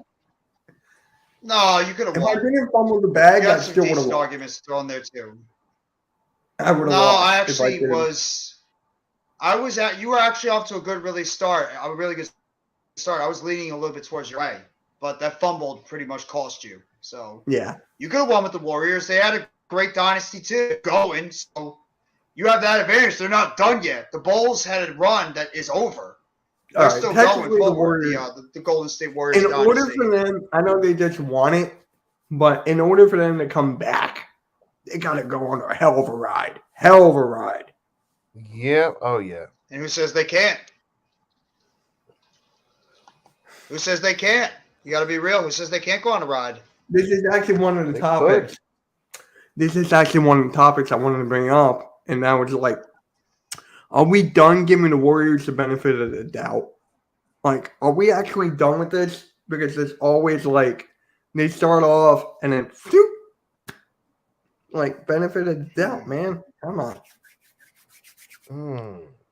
C: No, you could have
B: If I
C: won.
B: didn't fumble the bag,
C: You
B: I
C: got some
B: still would have
C: decent
B: won.
C: arguments thrown there too.
B: I would have
C: No,
B: lost.
C: I
B: if
C: actually
B: didn't.
C: was. You were actually off to a good, really good start. I was leaning a little bit towards your way, but that fumble pretty much cost you. So
B: Yeah.
C: you could have won with the Warriors. They had a great dynasty too going, so you have that advantage. They're not done yet. The Bulls had a run that is over. They're
B: All right.
C: still going
B: Technically, the
C: forward.
B: Warriors,
C: The Golden State Warriors
B: in order
C: dynasty.
B: for them, I know they just won it, but in order for them to come back, they got to go on a hell of a ride. Hell of a ride.
D: Yeah. Oh, yeah.
C: And who says they can't? Who says they can't? You got to be real. Who says they can't go on a ride?
B: This is actually one of the
D: They
B: topics. this is actually one of the topics I wanted to bring up, and that was like, are we done giving the Warriors the benefit of the doubt? Like, are we actually done with this? Because it's always like they start off and then whoop, like benefit of the doubt, man. Come on.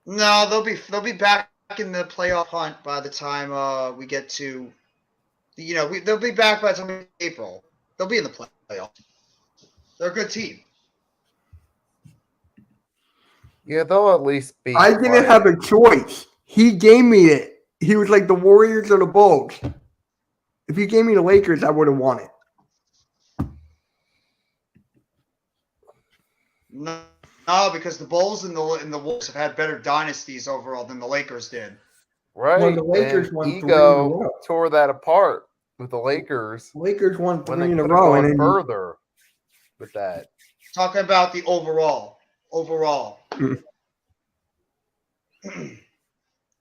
C: No, they'll be back in the playoff hunt by the time we get to, they'll be back by the time we get to April. They'll be in the playoff. They're a good team.
D: Yeah, they'll at least be.
B: I didn't have a choice. He gave me it. He was like the Warriors or the Bulls. If he gave me the Lakers, I would have won it.
C: No, because the Bulls and the Wolves have had better dynasties overall than the Lakers did.
D: Right.
B: Well, the Lakers
D: and
B: won 3 in a
D: Ego
B: row.
D: tore that apart with the Lakers.
B: Lakers won
D: when
B: 3
D: they
B: in a
D: could have
B: row,
D: gone
B: and then
D: further with that.
C: Talking about the overall.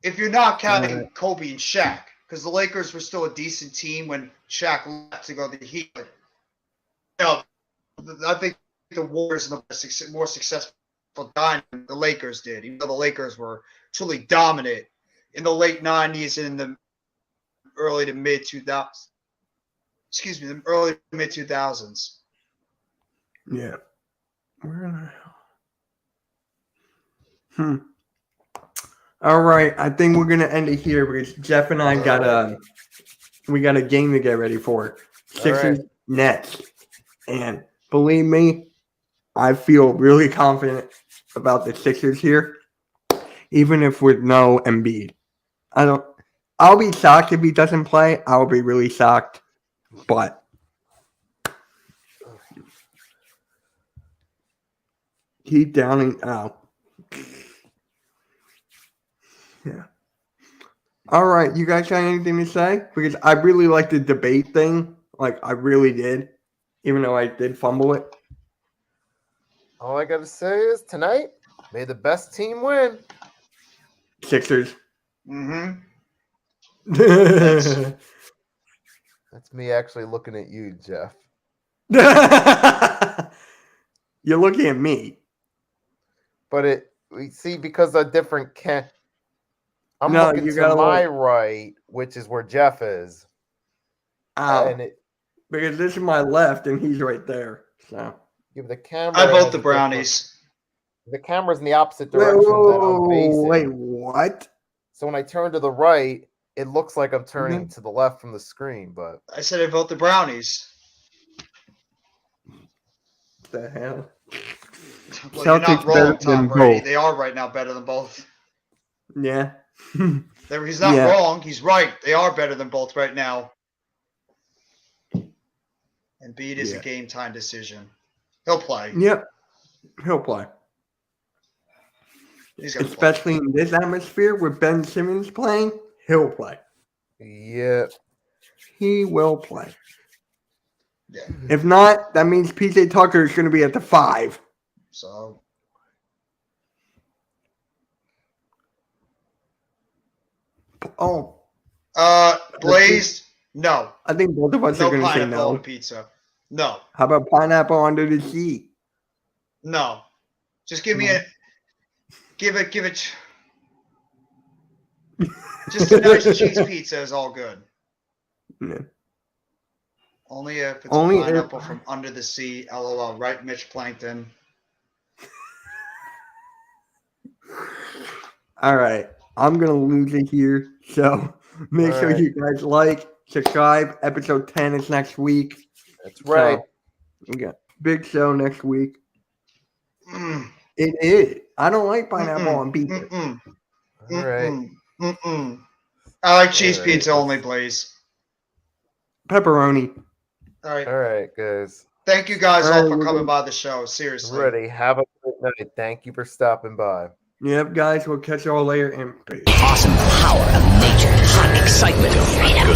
C: If you're not counting Kobe and Shaq, because the Lakers were still a decent team when Shaq left to go to the Heat. I think the Warriors are the more successful time than the Lakers did, even though the Lakers were truly dominant in the late 90s and in the early to mid 2000s. Excuse me, the early to mid 2000s.
B: yeah. Where the hell? All right, I think we're gonna end it here because Jeff and I got a game to get ready for. Sixers Nets, and believe me, I feel really confident about the Sixers here, even if with no Embiid. I'll be shocked if he doesn't play. I'll be really shocked, but keep downing out. Yeah. All right, you guys got anything to say? Because I really like the debate thing. Like, I really did, even though I did fumble it.
D: All I got to say is tonight, may the best team win.
B: Sixers.
C: Mm-hmm.
D: That's me actually looking at you, Jeff.
B: You're looking at me.
D: But we see because of different I'm
B: No,
D: looking
B: you
D: to
B: gotta
D: my
B: look.
D: right, which is where Jeff is.
B: Ow.
D: And
B: Because this is my left and he's right there. So
D: give the camera.
C: I vote
D: has
C: the
D: a
C: Brownies.
D: The camera's in the opposite direction that I'm facing.
B: wait, what?
D: So when I turn to the right, it looks like I'm turning to the left from the screen, but
C: I said I vote the Brownies.
B: What the hell?
C: Well, you're not
B: Celtics
C: wrong,
B: better
C: Tom
B: than
C: Brady.
B: both.
C: They are right now better than both.
B: Yeah.
C: He's not
B: Yeah.
C: wrong. He's right. They are better than both right now. Embiid is a game time decision. He'll play.
B: Yep. He'll play.
C: He's gonna play.
B: Especially in this atmosphere with Ben Simmons playing, he'll play.
D: yeah.
B: He will play.
C: Yeah.
B: If not, that means PJ Tucker is going to be at the 5.
C: So
B: Oh,
C: Blazed, no.
B: I think both of us
C: No
B: are going to say
C: pineapple on
B: no.
C: pizza. No.
B: How about pineapple under the sea?
C: No. Just give me a give it just a nice cheese pizza is all good.
B: Yeah.
C: Only if it's
B: Only if-
C: pineapple from under the sea. LOL. Right, Mitch Plankton.
B: All right. I'm going to lose it here. So make
D: All
B: sure
D: right.
B: you guys like, subscribe. Episode 10 is next week.
D: That's right.
B: So, we got big show next week.
C: Mm,
B: It is. I don't like pineapple on pizza.
C: mm-mm,
D: All right.
C: mm-mm, mm-mm. I like cheese
D: All right.
C: pizza only, Blaze.
B: Pepperoni.
C: All right.
D: All right, guys.
C: Thank you guys
B: All
C: all
B: right,
C: for
B: we're
C: coming
B: good.
C: by the show. Seriously.
D: Ready. Have a good night. Thank you for stopping by.
B: Yep, guys. We'll catch you all later. And peace.
A: Awesome power of nature, hot excitement of freedom.